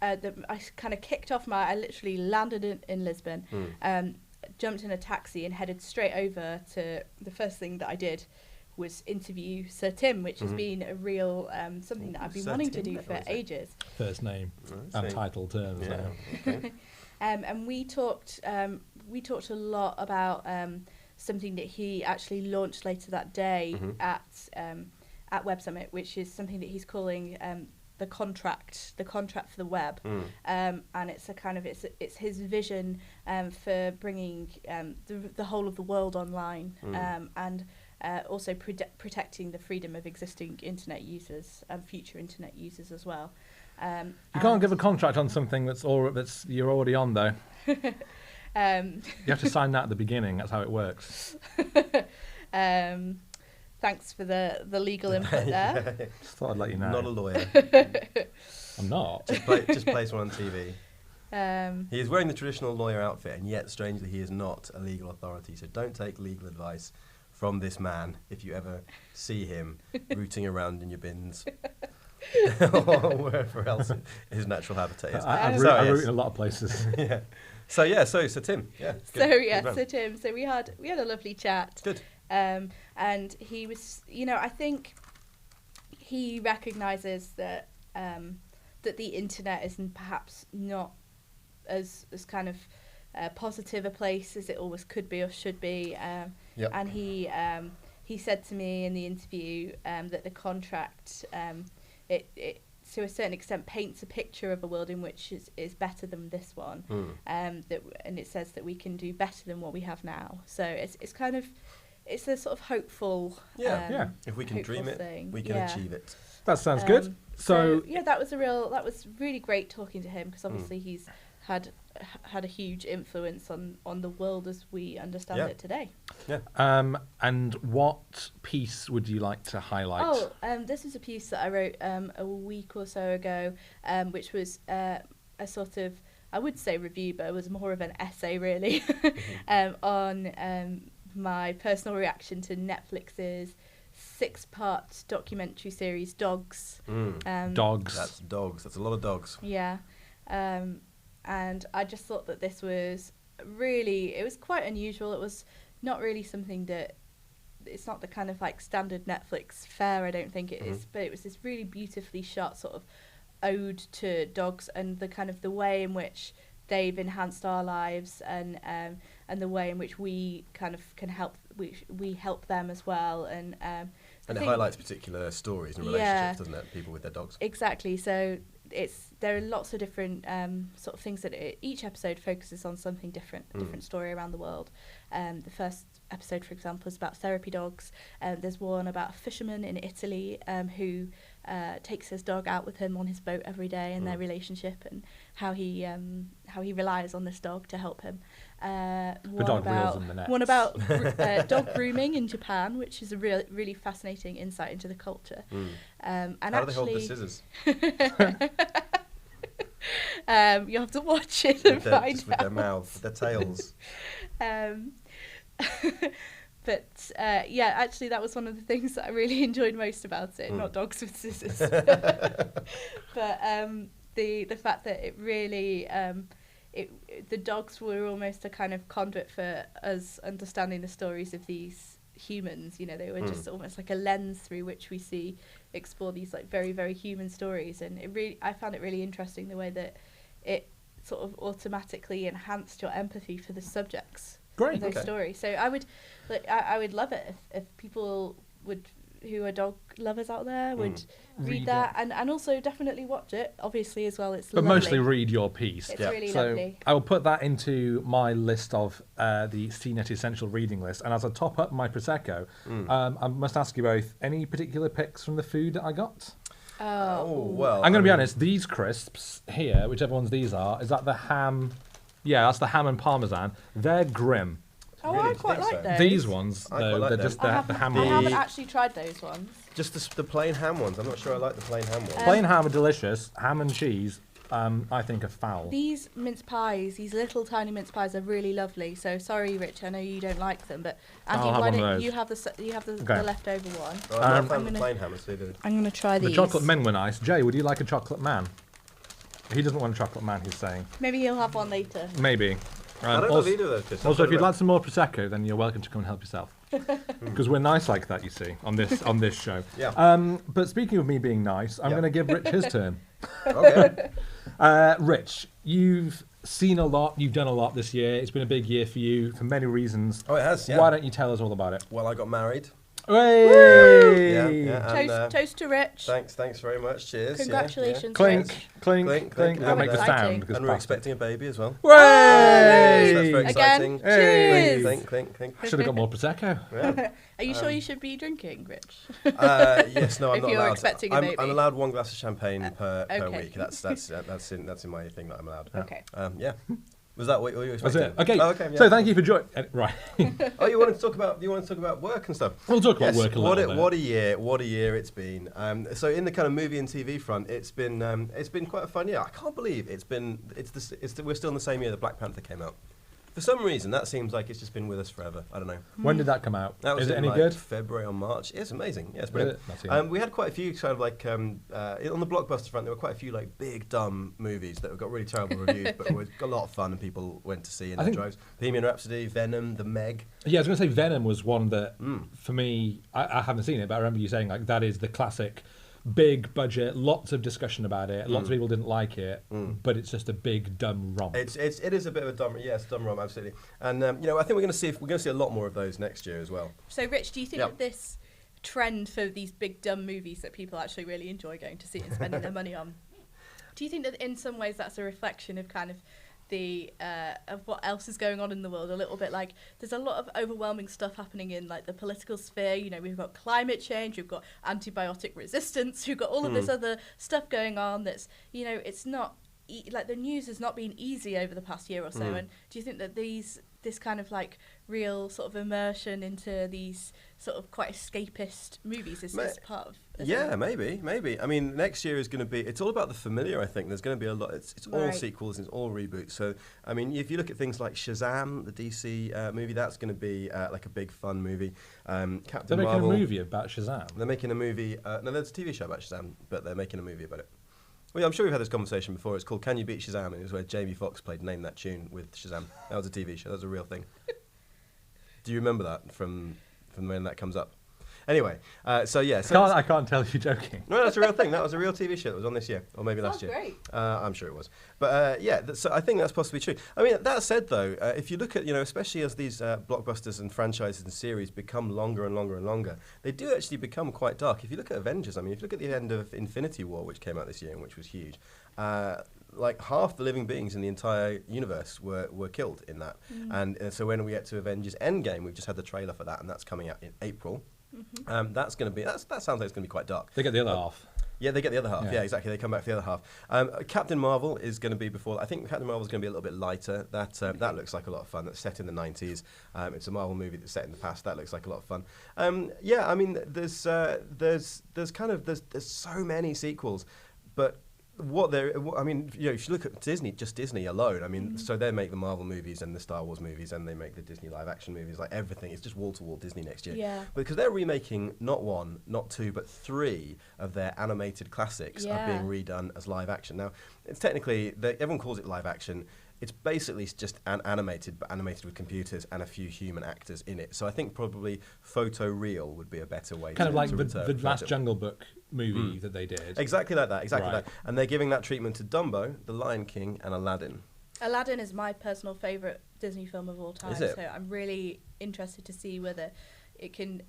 I kind of kicked off I literally landed in Lisbon, jumped in a taxi and headed straight over to the first thing that I did was interview Sir Tim, which has been a real something that I've been wanting to do for ages. First name, untitled terms now. Okay. And we talked a lot about something that he actually launched later that day at Web Summit, which is something that he's calling the contract for the web, and it's a kind of it's his vision for bringing the whole of the world online, and also protecting the freedom of existing internet users and future internet users as well. You can't give a contract on something that's you're already on though. You have to sign that at the beginning. That's how it works. Thanks for the legal input there. Just thought I'd let you know. Not a lawyer. I'm not. Just plays one on TV. He is wearing the traditional lawyer outfit, and yet, strangely, he is not a legal authority. So don't take legal advice from this man if you ever see him rooting around in your bins. Or wherever else his natural habitat is. I root in a lot of places. So Tim. Yeah. So Tim. So we had a lovely chat. Good. And he was, I think he recognises that that the internet is perhaps not as kind of positive a place as it always could be or should be. And he said to me in the interview that the contract it to a certain extent paints a picture of a world in which is better than this one, and it says that we can do better than what we have now. So it's kind of it's a sort of hopeful if we can dream it, we can achieve it. That sounds good. So that was really great talking to him, because obviously he's had a huge influence on the world as we understand it today. And what piece would you like to highlight? This is a piece that I wrote a week or so ago, which was a sort of, I would say review, but it was more of an essay really, on my personal reaction to Netflix's 6-part documentary series Dogs. Dogs. That's dogs. That's a lot of dogs. Yeah. And I just thought that this was it was quite unusual. It was not really something that, it's not the kind of like standard Netflix fare, I don't think it is, but it was this really beautifully shot sort of ode to dogs and the kind of the way in which they've enhanced our lives, and the way in which we kind of can help, we help them as well, and it highlights particular stories and relationships, doesn't it? People with their dogs. Exactly. So there are lots of different sort of things that each episode focuses on something different, a different story around the world. The first episode, for example, is about therapy dogs. There's one about a fisherman in Italy who takes his dog out with him on his boat every day, and their relationship, and how he relies on this dog to help him. The dog reels in the net. One about dog grooming in Japan, which is a really fascinating insight into the culture. And how do they hold the scissors? You have to watch it and find out. With their mouths, their tails. yeah, actually, that was one of the things that I really enjoyed most about it. Not dogs with scissors, but the fact that it really the dogs were almost a kind of conduit for us understanding the stories of these humans. You know, they were just almost like a lens through which we explore these like very, very human stories. And I found it really interesting the way that it sort of automatically enhanced your empathy for the subjects of those stories. So I would love it if people who are dog lovers out there would read that and also definitely watch it, obviously, as well. But lovely. Mostly read your piece. It's really lovely. I will put that into my list of the CNET Essential Reading List. And as I top up my Prosecco, I must ask you both, any particular picks from the food that I got? Well, I'm going to be honest, these crisps here, whichever ones these are, is that the ham? Yeah, that's the ham and parmesan. They're grim. Oh, really? I quite like those. These ones, though, they're just the ham. I haven't actually tried those ones. Just the plain ham ones. I'm not sure I like the plain ham ones. Plain ham are delicious. Ham and cheese, I think, are foul. These mince pies, these little tiny mince pies, are really lovely. So sorry, Rich, I know you don't like them, but Andy, why don't you have the leftover one? I'm the plain ham. I'm going to try these. The chocolate men were nice. Jay, would you like a chocolate man? He doesn't want a chocolate man, he's saying. Maybe he'll have one later. Maybe. I don't know either of those. Also, if you'd like some more Prosecco, then you're welcome to come and help yourself. Because we're nice like that, you see, on this show. Yeah. But speaking of me being nice, I'm going to give Rich his turn. Okay. Rich, you've seen a lot, you've done a lot this year. It's been a big year for you for many reasons. Oh, it has, yeah. Why don't you tell us all about it? Well, I got married. Hey! Yeah. Toast to Rich. Thanks very much. Cheers. Congratulations. Clink, Rich. clink. We'll make the sound. And we're expecting a baby as well. Way! So that's very exciting. Cheers. Clink. Should have got more Prosecco. Yeah. Are you sure you should be drinking, Rich? Yes, no, I'm if not you're allowed. expecting a baby. I'm allowed one glass of champagne per okay. week. That's in my thing that I'm allowed. Okay. Yeah. Was that what you were expecting? That's it. Okay. Oh, okay, yeah. So thank you for joining. Right. Oh, you wanted to talk about work and stuff. We'll talk about work a little bit. What a year it's been. So in the kind of movie and TV front, it's been quite a fun year. I can't believe we're still in the same year that Black Panther came out. For some reason, that seems like it's just been with us forever. I don't know. When did that come out? Is it any good? February or March. It's amazing. Yeah, it's brilliant. We had quite a few kind of like on the blockbuster front. There were quite a few like big dumb movies that got really terrible reviews, but were a lot of fun and people went to see in their drives. Bohemian Rhapsody, Venom, The Meg. Yeah, I was going to say Venom was one that for me. I haven't seen it, but I remember you saying like that is the classic. Big budget, lots of discussion about it. Lots of people didn't like it, but it's just a big dumb romp. It is a bit of a dumb, dumb romp, absolutely. And I think we're going to see a lot more of those next year as well. So, Rich, do you think that this trend for these big dumb movies that people actually really enjoy going to see and spending their money on, do you think that in some ways that's a reflection of kind of of what else is going on in the world? A little bit like there's a lot of overwhelming stuff happening in like the political sphere. You know, we've got climate change, we've got antibiotic resistance, we've got all of this other stuff going on. That's it's not like the news has not been easy over the past year or so. And do you think that this kind of like real sort of immersion into these sort of quite escapist movies is part of? Maybe. I mean, next year is going to be. It's all about the familiar. I think there's going to be a lot. It's all sequels and it's all reboots. So I mean, if you look at things like Shazam, the DC movie, that's going to be like a big fun movie. Captain They're Marvel. making a movie about Shazam. They're making a movie. No, there's a TV show about Shazam, but they're making a movie about it. Well, I'm sure we've had this conversation before. It's called Can You Beat Shazam? And it was where Jamie Foxx played Name That Tune with Shazam. That was a TV show. That was a real thing. Do you remember that from when that comes up? Anyway, so yeah. I can't tell you joking. No, that's a real thing. That was a real TV show that was on this year, or maybe last year. Great. I'm sure it was. But so I think that's possibly true. I mean, that said, though, if you look at, especially as these blockbusters and franchises and series become longer and longer and longer, they do actually become quite dark. If you look at Avengers, I mean, if you look at the end of Infinity War, which came out this year and which was huge, like half the living beings in the entire universe were killed in that. And so when we get to Avengers Endgame, we've just had the trailer for that, and that's coming out in April. That's going to be. That sounds like it's going to be quite dark. They get the other half. Yeah, they get the other half. Yeah, exactly. They come back for the other half. Captain Marvel is going to be before. I think Captain Marvel is going to be a little bit lighter. That looks like a lot of fun. That's set in the 90s. It's a Marvel movie that's set in the past. That looks like a lot of fun. I mean, there's so many sequels, but I mean, you know, if you look at Disney, just Disney alone, I mean, so they make the Marvel movies and the Star Wars movies, and they make the Disney live action movies, like everything. It's just wall to wall Disney next year. Yeah. Because they're remaking not 1, not 2, but 3 of their animated classics are being redone as live action. Now, it's technically, everyone calls it live action. It's basically just animated, but animated with computers and a few human actors in it. So I think probably photoreal would be a better way kind to of like to the last Jungle Book movie that they did. Exactly like that, exactly like that. And they're giving that treatment to Dumbo, The Lion King, and Aladdin. Aladdin is my personal favourite Disney film of all time. Is it? So I'm really interested to see whether it can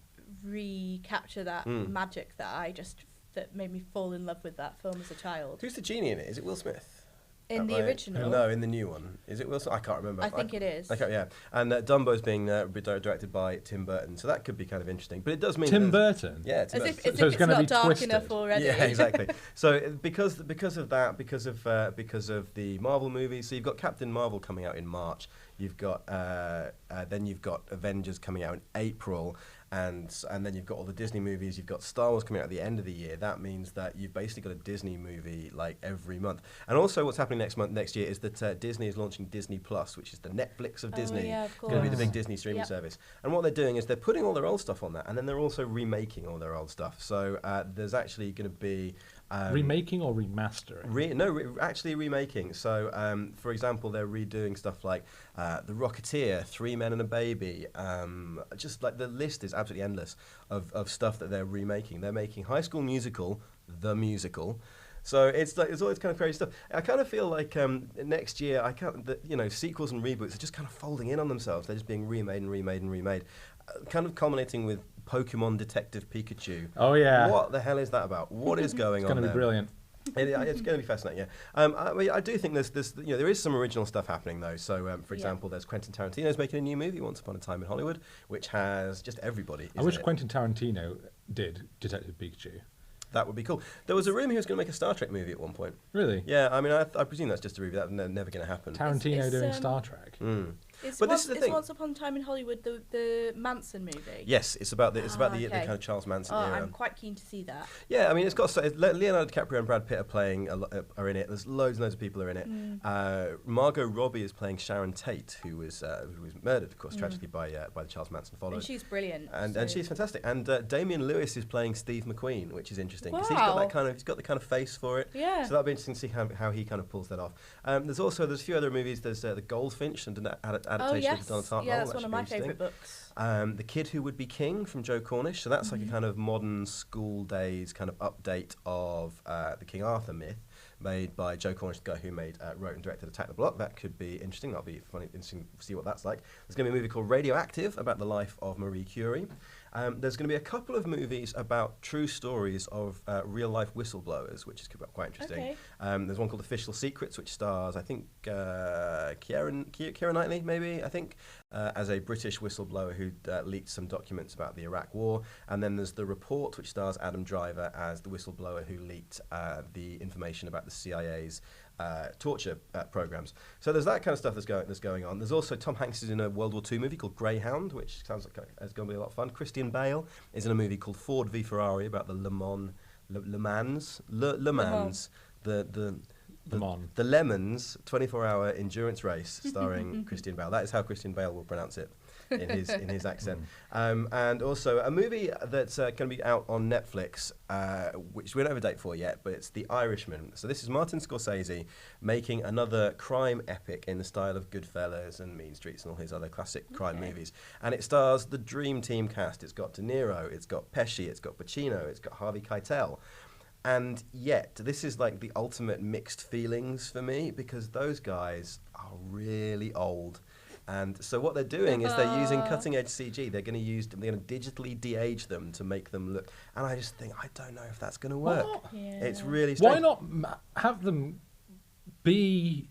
recapture that magic that made me fall in love with that film as a child. Who's the genie in it? Is it Will Smith? In the original? No, in the new one. Is it Will Smith? I can't remember. I think it is. Okay, yeah. And Dumbo's being directed by Tim Burton, so that could be kind of interesting. But it does mean Tim Burton? Yeah, Tim Burton. As if So it's it's gonna not be dark twisted. enough already. Yeah, exactly. So because of that, because of the Marvel movies, so you've got Captain Marvel coming out in March. You've got then you've got Avengers coming out in April. And then you've got all the Disney movies. You've got Star Wars coming out at the end of the year. That means that you've basically got a Disney movie like every month. And also, what's happening next year is that Disney is launching Disney Plus, which is the Netflix of Disney. Yeah, of It's going to be the big Disney streaming service. And what they're doing is they're putting all their old stuff on that, and then they're also remaking all their old stuff. So there's actually going to be remaking or remastering? Actually remaking. So, for example, they're redoing stuff like The Rocketeer, Three Men and a Baby. Just like the list is absolutely endless of stuff that they're remaking. They're making High School Musical, the musical. So it's always kind of crazy stuff. I kind of feel like next year, sequels and reboots are just kind of folding in on themselves. They're just being remade and remade and remade, kind of culminating with Pokemon Detective Pikachu. Oh yeah. What the hell is that about? What is going on? It's going to be brilliant. It's going to be fascinating, yeah. I do think there is some original stuff happening though. So, for example, there's Quentin Tarantino's making a new movie, Once Upon a Time in Hollywood, which has just everybody. I wish Quentin Tarantino did Detective Pikachu. That would be cool. There was a rumour he was going to make a Star Trek movie at one point. Really? Yeah, I mean, I presume that's just a rumour. That's never going to happen. Tarantino doing Star Trek. But this is the thing. Once Upon a Time in Hollywood the Manson movie? Yes, it's about the kind of Charles Manson era. I'm quite keen to see that. Yeah, I mean, it's got Leonardo DiCaprio and Brad Pitt are in it. There's loads and loads of people are in it. Margot Robbie is playing Sharon Tate, who was murdered, of course, tragically by the Charles Manson followers. And she's brilliant. And she's fantastic. And Damian Lewis is playing Steve McQueen, which is interesting because Wow. he's got the kind of face for it. Yeah. So that'll be interesting to see how he kind of pulls that off. There's a few other movies. There's The Goldfinch and an adaptation of Donald Trump. Yeah, that's one of my favourite books. The Kid Who Would Be King from Joe Cornish. So that's like a kind of modern school days kind of update of the King Arthur myth, made by Joe Cornish, the guy who wrote and directed Attack the Block. That could be interesting. That'll be interesting to see what that's like. There's going to be a movie called Radioactive about the life of Marie Curie. There's going to be a couple of movies about true stories of real-life whistleblowers, which is quite interesting. Okay. There's one called Official Secrets, which stars, I think, Keira Knightley, maybe, I think, as a British whistleblower who leaked some documents about the Iraq War. And then there's The Report, which stars Adam Driver as the whistleblower who leaked the information about the CIA's torture programs. So there's that kind of stuff that's going on. There's also Tom Hanks is in a World War II movie called Greyhound, which sounds like it's going to be a lot of fun. Christian Bale is in a movie called Ford v Ferrari about the Le Mans, the Lemons 24-hour endurance race starring Christian Bale. That is how Christian Bale will pronounce it in his accent. And also a movie that's going to be out on Netflix, which we don't have a date for yet, but it's The Irishman. So this is Martin Scorsese making another crime epic in the style of Goodfellas and Mean Streets and all his other classic crime movies. And it stars the dream team cast. It's got De Niro, it's got Pesci, it's got Pacino, it's got Harvey Keitel. And yet, this is like the ultimate mixed feelings for me, because those guys are really old. And so what they're doing is they're using cutting-edge CG. They're going to digitally de-age them to make them look. And I just think, I don't know if that's going to work. Yeah. It's really strange. Why not have them be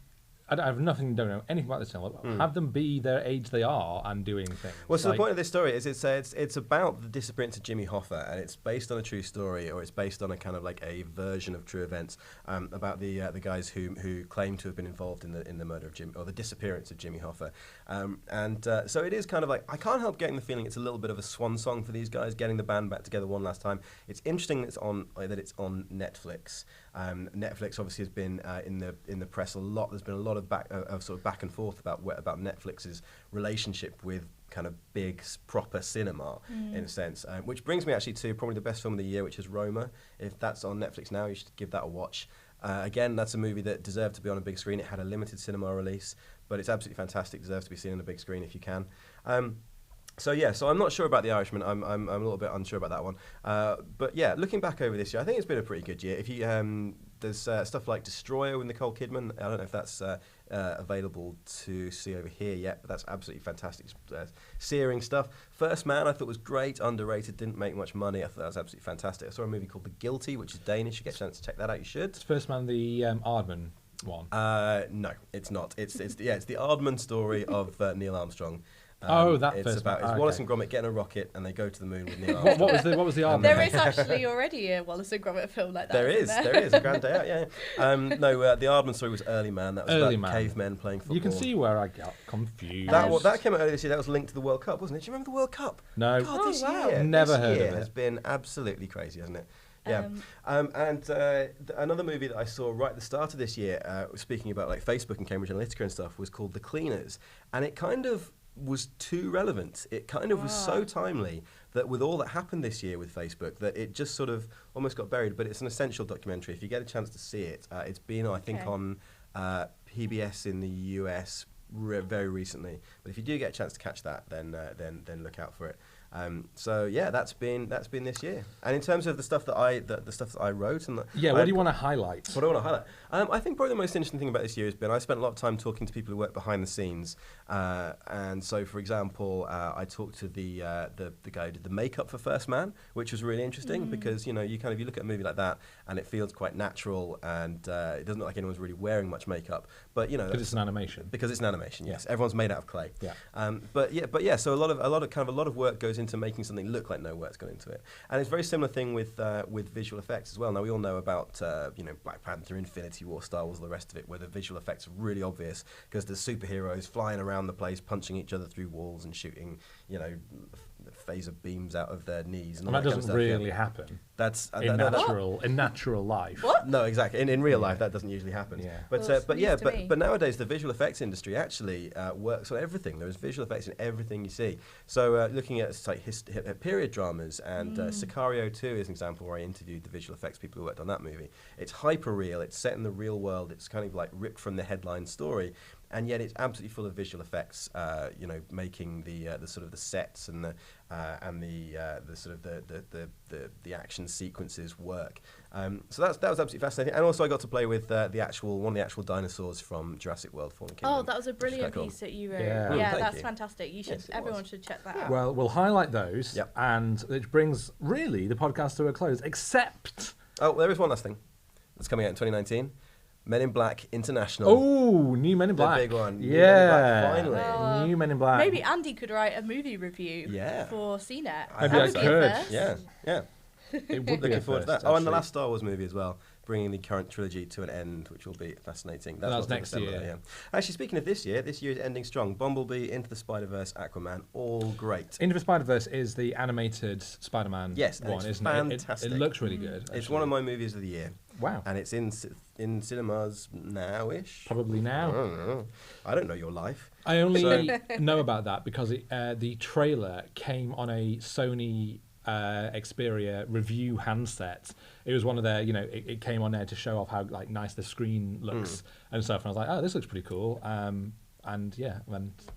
I have nothing, don't know anything about this film. Have them be their age they are and doing things. Well, so the point of this story is it's about the disappearance of Jimmy Hoffa, and it's based on a true story, or it's based on a kind of like a version of true events about the guys who claim to have been involved in the murder of Jimmy, or the disappearance of Jimmy Hoffa. So it is kind of like, I can't help getting the feeling it's a little bit of a swan song for these guys, getting the band back together one last time. It's interesting that it's on Netflix. Netflix obviously has been in the press a lot. There's been a lot of sort of back and forth about Netflix's relationship with kind of big proper cinema in a sense, which brings me actually to probably the best film of the year, which is Roma. If that's on Netflix now, you should give that a watch. Again, that's a movie that deserved to be on a big screen. It had a limited cinema release, but it's absolutely fantastic. Deserves to be seen on a big screen if you can. So I'm not sure about The Irishman. I'm a little bit unsure about that one. But yeah, looking back over this year, I think it's been a pretty good year. If you there's stuff like Destroyer with Nicole Kidman. I don't know if that's available to see over here yet, but that's absolutely fantastic, searing stuff. First Man, I thought was great, underrated, didn't make much money. I thought that was absolutely fantastic. I saw a movie called The Guilty, which is Danish. You get a chance to check that out. You should. First Man, the Aardman one. No, it's not. It's the Aardman story of Neil Armstrong. It's about Wallace and Gromit getting a rocket and they go to the moon with Neil Armstrong. what was the Aardman? There is actually already a Wallace and Gromit film like that. There is a Grand Day Out. Yeah. The Aardman story was Early Man. That was Early about Man. cavemen playing football. You can see where I got confused. That came out earlier this year. That was linked to the World Cup, wasn't it? Do you remember the World Cup? No. God, this year, never heard year of it. has been absolutely crazy, hasn't it? Yeah. Another movie that I saw right at the start of this year, speaking about like Facebook and Cambridge Analytica and stuff, was called The Cleaners, and it kind of was too relevant. It kind of was so timely that with all that happened this year with Facebook, that it just sort of almost got buried. But it's an essential documentary. If you get a chance to see it, it's been, I think, on PBS in the US very recently. But if you do get a chance to catch that, then look out for it. That's been this year. And in terms of the stuff that I wrote, and what do you want to highlight? What do I want to highlight? I think probably the most interesting thing about this year has been I spent a lot of time talking to people who work behind the scenes. And so, for example, I talked to the guy who did the makeup for First Man, which was really interesting because you look at a movie like that and it feels quite natural and it doesn't look like anyone's really wearing much makeup. But because it's an animation. Because it's an animation, yes. Everyone's made out of clay. Yeah. So a lot of work goes into making something look like no work's gone into it, and it's a very similar thing with visual effects as well. Now we all know about Black Panther, Infinity War, Star Wars, all the rest of it, where the visual effects are really obvious because there's superheroes flying around the place, punching each other through walls and shooting, phaser beams out of their knees. And that doesn't really happen. That's in natural life. What? No, exactly. In real life, that doesn't usually happen. Yeah. But nowadays the visual effects industry actually works on everything. There's visual effects in everything you see. So looking at period dramas, and Sicario 2 is an example where I interviewed the visual effects people who worked on that movie. It's hyper real. It's set in the real world. It's kind of like ripped from the headline story. And yet it's absolutely full of visual effects, making the sort of the sets and the sort of the action sequences work. So that was absolutely fascinating. And also I got to play with one of the actual dinosaurs from Jurassic World: Fallen Kingdom. Oh, that was a brilliant piece that you wrote. Yeah, that's fantastic. Everyone should check that out. Well, we'll highlight those, and it brings really the podcast to a close. Except, there is one last thing that's coming out in 2019. Men in Black International. Oh, new Men in Black. The big one. Yeah. Men in Black, finally. New Men in Black. Maybe Andy could write a movie review for CNET. Maybe I could. Yeah. It would be looking forward to that. Actually. And the last Star Wars movie as well, bringing the current trilogy to an end, which will be fascinating. That's next year. Yeah. Actually, speaking of this year is ending strong. Bumblebee, Into the Spider-Verse, Aquaman, all great. Into the Spider-Verse is the animated Spider-Man one, isn't fantastic. It looks really good. It's one of my movies of the year. Wow. And it's in cinemas now-ish. Probably now. I don't know your life. I only know about that because the trailer came on a Sony Xperia review handset. It was one of their, it came on there to show off how nice the screen looks and stuff. And I was like, oh, this looks pretty cool. And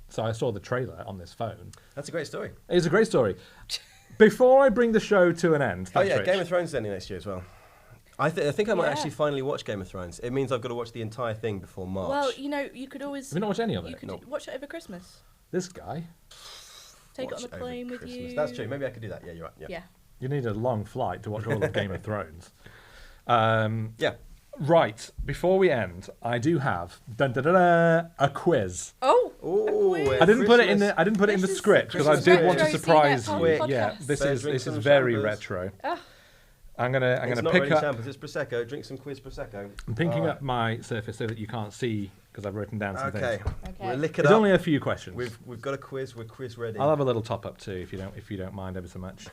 so I saw the trailer on this phone. That's a great story. It's a great story. Before I bring the show to an end, Game of Thrones is ending next year as well. I think I might actually finally watch Game of Thrones. It means I've got to watch the entire thing before March. Well, you could always... Have you not watched any of it? You could watch it over Christmas. This guy. Take it on the plane with Christmas. you. That's true. Maybe I could do that. Yeah, you're right. Yeah. You need a long flight to watch all of Game of Thrones. Yeah. Right, before we end, I do have a quiz. Oh, I didn't put it in the in the script because I did want to surprise you. CNET Yeah, this Drink is some very champers. retro. Ugh. I'm gonna It's not pick really up. champers, it's prosecco. Drink some quiz prosecco. I'm pinking Alright. up my surface so that you can't see because I've written down some Okay. things. Okay. We'll lick it There's up. only a few questions. We've got a quiz. We're quiz ready. I'll have a little top up too if you don't mind ever so much.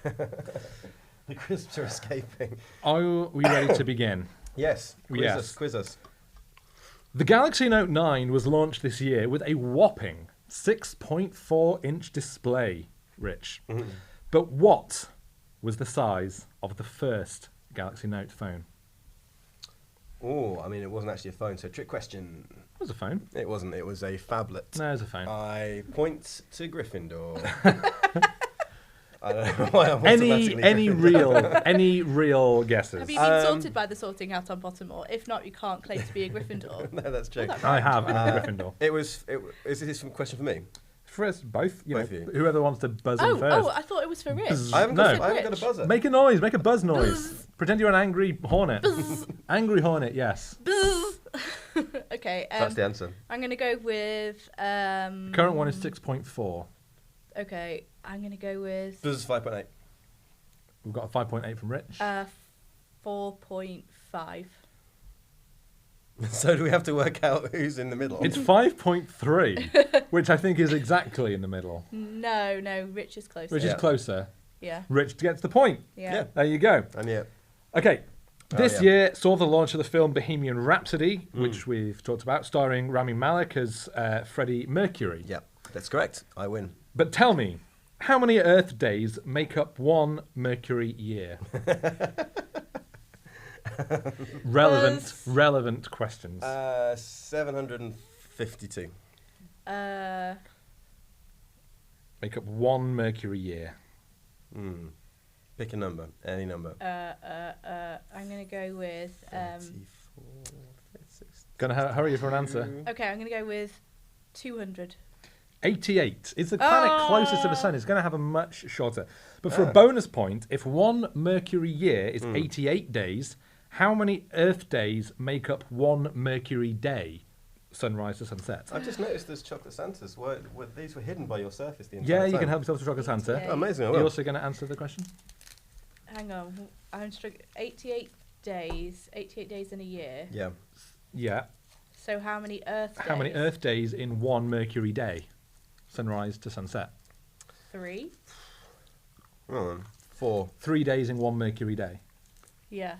The crisps are escaping. Are we ready to begin? Yes. Yes. Quiz us. The Galaxy Note 9 was launched this year with a whopping 6.4-inch display, Rich. Mm-hmm. But what was the size of the first Galaxy Note phone? Oh, I mean, it wasn't actually a phone, so trick question. It was a phone. It wasn't. It was a phablet. No, it was a phone. I point to Gryffindor. I don't know why I'm automatically any Gryffindor. real guesses? Have you been sorted by the sorting hat on Pottermore? If not, you can't claim to be a Gryffindor. No, that's true. I have in Gryffindor. Is this a question for me? For us both, Both of you. whoever wants to buzz in first. Oh, I thought it was for Rich. Bzz. I haven't No. got a buzzer. Make a noise, make a buzz noise. Pretend you're an angry hornet. Angry hornet, yes. Buzz. Okay. That's the answer. I'm going to go with... Current one is 6.4. Okay, I'm going to go with... Buzz 5.8. We've got a 5.8 from Rich. 4.5. So do we have to work out who's in the middle? It's 5.3, which I think is exactly in the middle. No, Rich is closer. Which is Yeah. closer. Yeah. Rich gets the point. Yeah. There you go. And yeah. Okay. This yeah. year saw the launch of the film Bohemian Rhapsody, which we've talked about, starring Rami Malek as Freddie Mercury. Yeah, that's correct. I win. But tell me, how many Earth days make up one Mercury year? Relevant questions. 752. Make up one Mercury year. Pick a number. Any number. I'm going to go with... 34, 36. Gonna hurry for an answer. okay, I'm going to go with 200. 88. It's the planet closest to the sun. It's going to have a much shorter. But for a bonus point, if one Mercury year is 88 days, how many Earth days make up one Mercury day? Sunrise to sunset. I've just noticed there's chocolate Santas. These were hidden by your surface the entire Yeah, time. you can help yourself to chocolate Santa. Yeah. Oh, amazing. I You're will. also going to answer the question? Hang on. I'm struggling. 88 days. 88 days in a year. Yeah. Yeah. So how many Earth days? How many Earth days in one Mercury day? Sunrise to sunset. 3? 4. 3 days in one Mercury day. Yeah.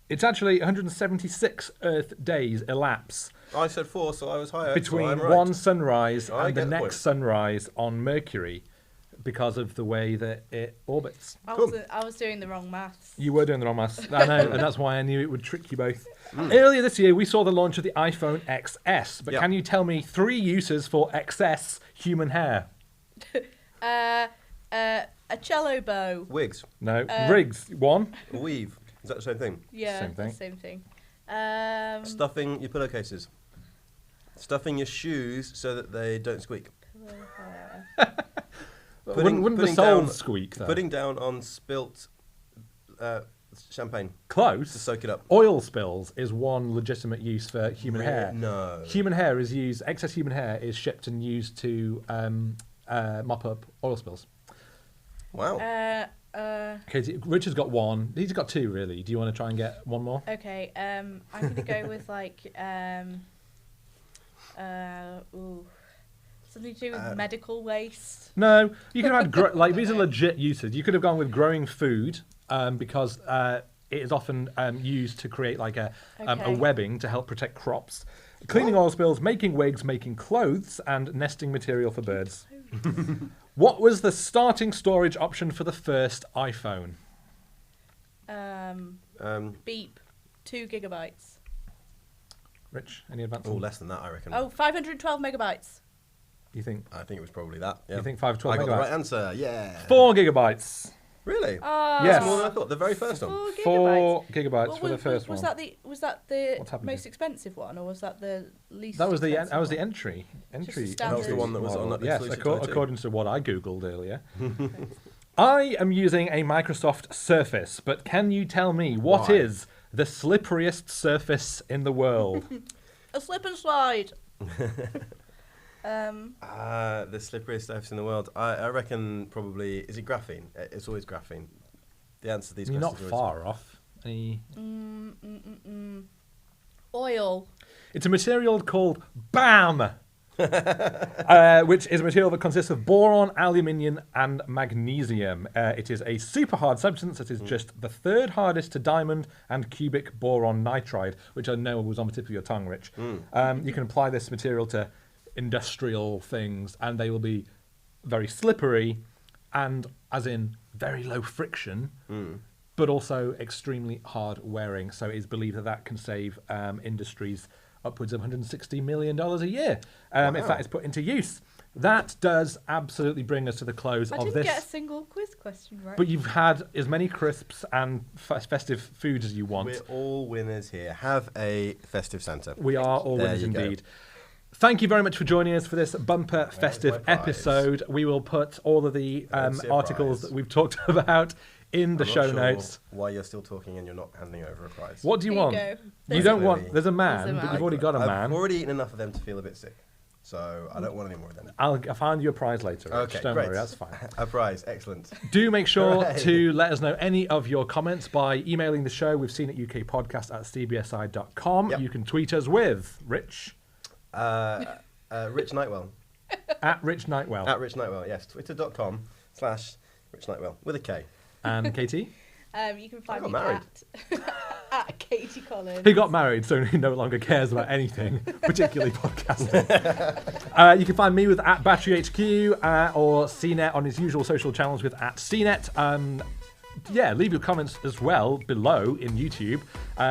It's actually 176 Earth days elapse I said 4, so I was higher. between so I'm right. one sunrise I and the get the next point. sunrise on Mercury because of the way that it orbits. I was doing the wrong maths. You were doing the wrong maths. I know, and that's why I knew it would trick you both. Earlier this year, we saw the launch of the iPhone XS, but Yep. can you tell me 3 uses for XS human hair? A cello bow. Wigs. No. Rigs, 1. Weave. Is that the same thing? Yeah, Same thing. the same thing. Stuffing your pillowcases. Stuffing your shoes so that they don't squeak. Wouldn't the soles squeak, though? Putting down on spilt champagne to Close. soak it up. Oil spills is one legitimate use for human hair. No. Human hair is used, excess human hair is shipped and used to mop up oil spills. Wow. Okay, Richard's got 1. He's got 2, really. Do you want to try and get 1 more? Okay, I'm going to go with like something to do with medical waste. No, you could have had like these are legit uses. You could have gone with growing food because it is often used to create like a webbing to help protect crops. Cleaning oil spills, making wigs, making clothes, and nesting material for birds. What was the starting storage option for the first iPhone? Beep, 2 gigabytes. Rich, any advance? Oh, less than that, I reckon. Oh, 512 megabytes. You think? I think it was probably that. Yeah. You think 512 I got the megabytes? right answer. Yeah. 4 gigabytes. Really? Yes. That's more than I thought. The very first one. 4 gigabytes for the first was one. Was that the What's happened most here? expensive one, or was that the least? That was the expensive one? entry. Just That was the one that was on Yes, exclusive to IT. according to what I googled earlier. I am using a Microsoft Surface, but can you tell me what Why? is the slipperiest surface in the world? A slip and slide. The slipperiest surface in the world. I reckon probably, is it graphene? It's always graphene. The answer to these You're questions not are far off. Oil. It's a material called BAM! Which is a material that consists of boron, aluminium, and magnesium. It is a super hard substance. It is just the third hardest to diamond and cubic boron nitride, which I know was on the tip of your tongue, Rich. You can apply this material to industrial things, and they will be very slippery, and as in very low friction, but also extremely hard wearing. So it is believed that that can save industries upwards of $160 million a year if that is put into use. That does absolutely bring us to the close of this. I didn't get a single quiz question right. But you've had as many crisps and festive foods as you want. We're all winners here. Have a festive Santa. We are all winners indeed. Go. Thank you very much for joining us for this bumper festive episode. We will put all of the articles that we've talked about in the show notes. Why you're still talking and you're not handing over a prize? What do you want? You don't want. There's a man, but you've already got a man. I've already eaten enough of them to feel a bit sick, so I don't want any more of them. I'll find you a prize later. Rich. Okay, don't great. worry, that's fine. A prize, excellent. Do make sure to let us know any of your comments by emailing the show. We've seen it ukpodcast@cbsi.com. Yep. You can tweet us with Rich. Rich Nightwell. At Rich Nightwell. At Rich Nightwell, yes. Twitter.com/Rich Nightwell with a K. And Katie? You can find me at Katie Collins. He got married, so he no longer cares about anything, particularly podcasting. You can find me with at BatteryHQ or CNET on his usual social channels with at CNET. Leave your comments as well below in YouTube.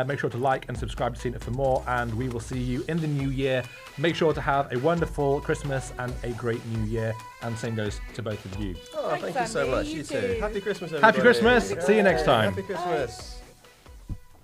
Make sure to like and subscribe to CNET for more, and we will see you in the new year. Make sure to have a wonderful Christmas and a great new year, and same goes to both of you. Oh, thank you so much. You too. Happy Christmas, everybody. Happy Christmas. See you next time. Happy Christmas.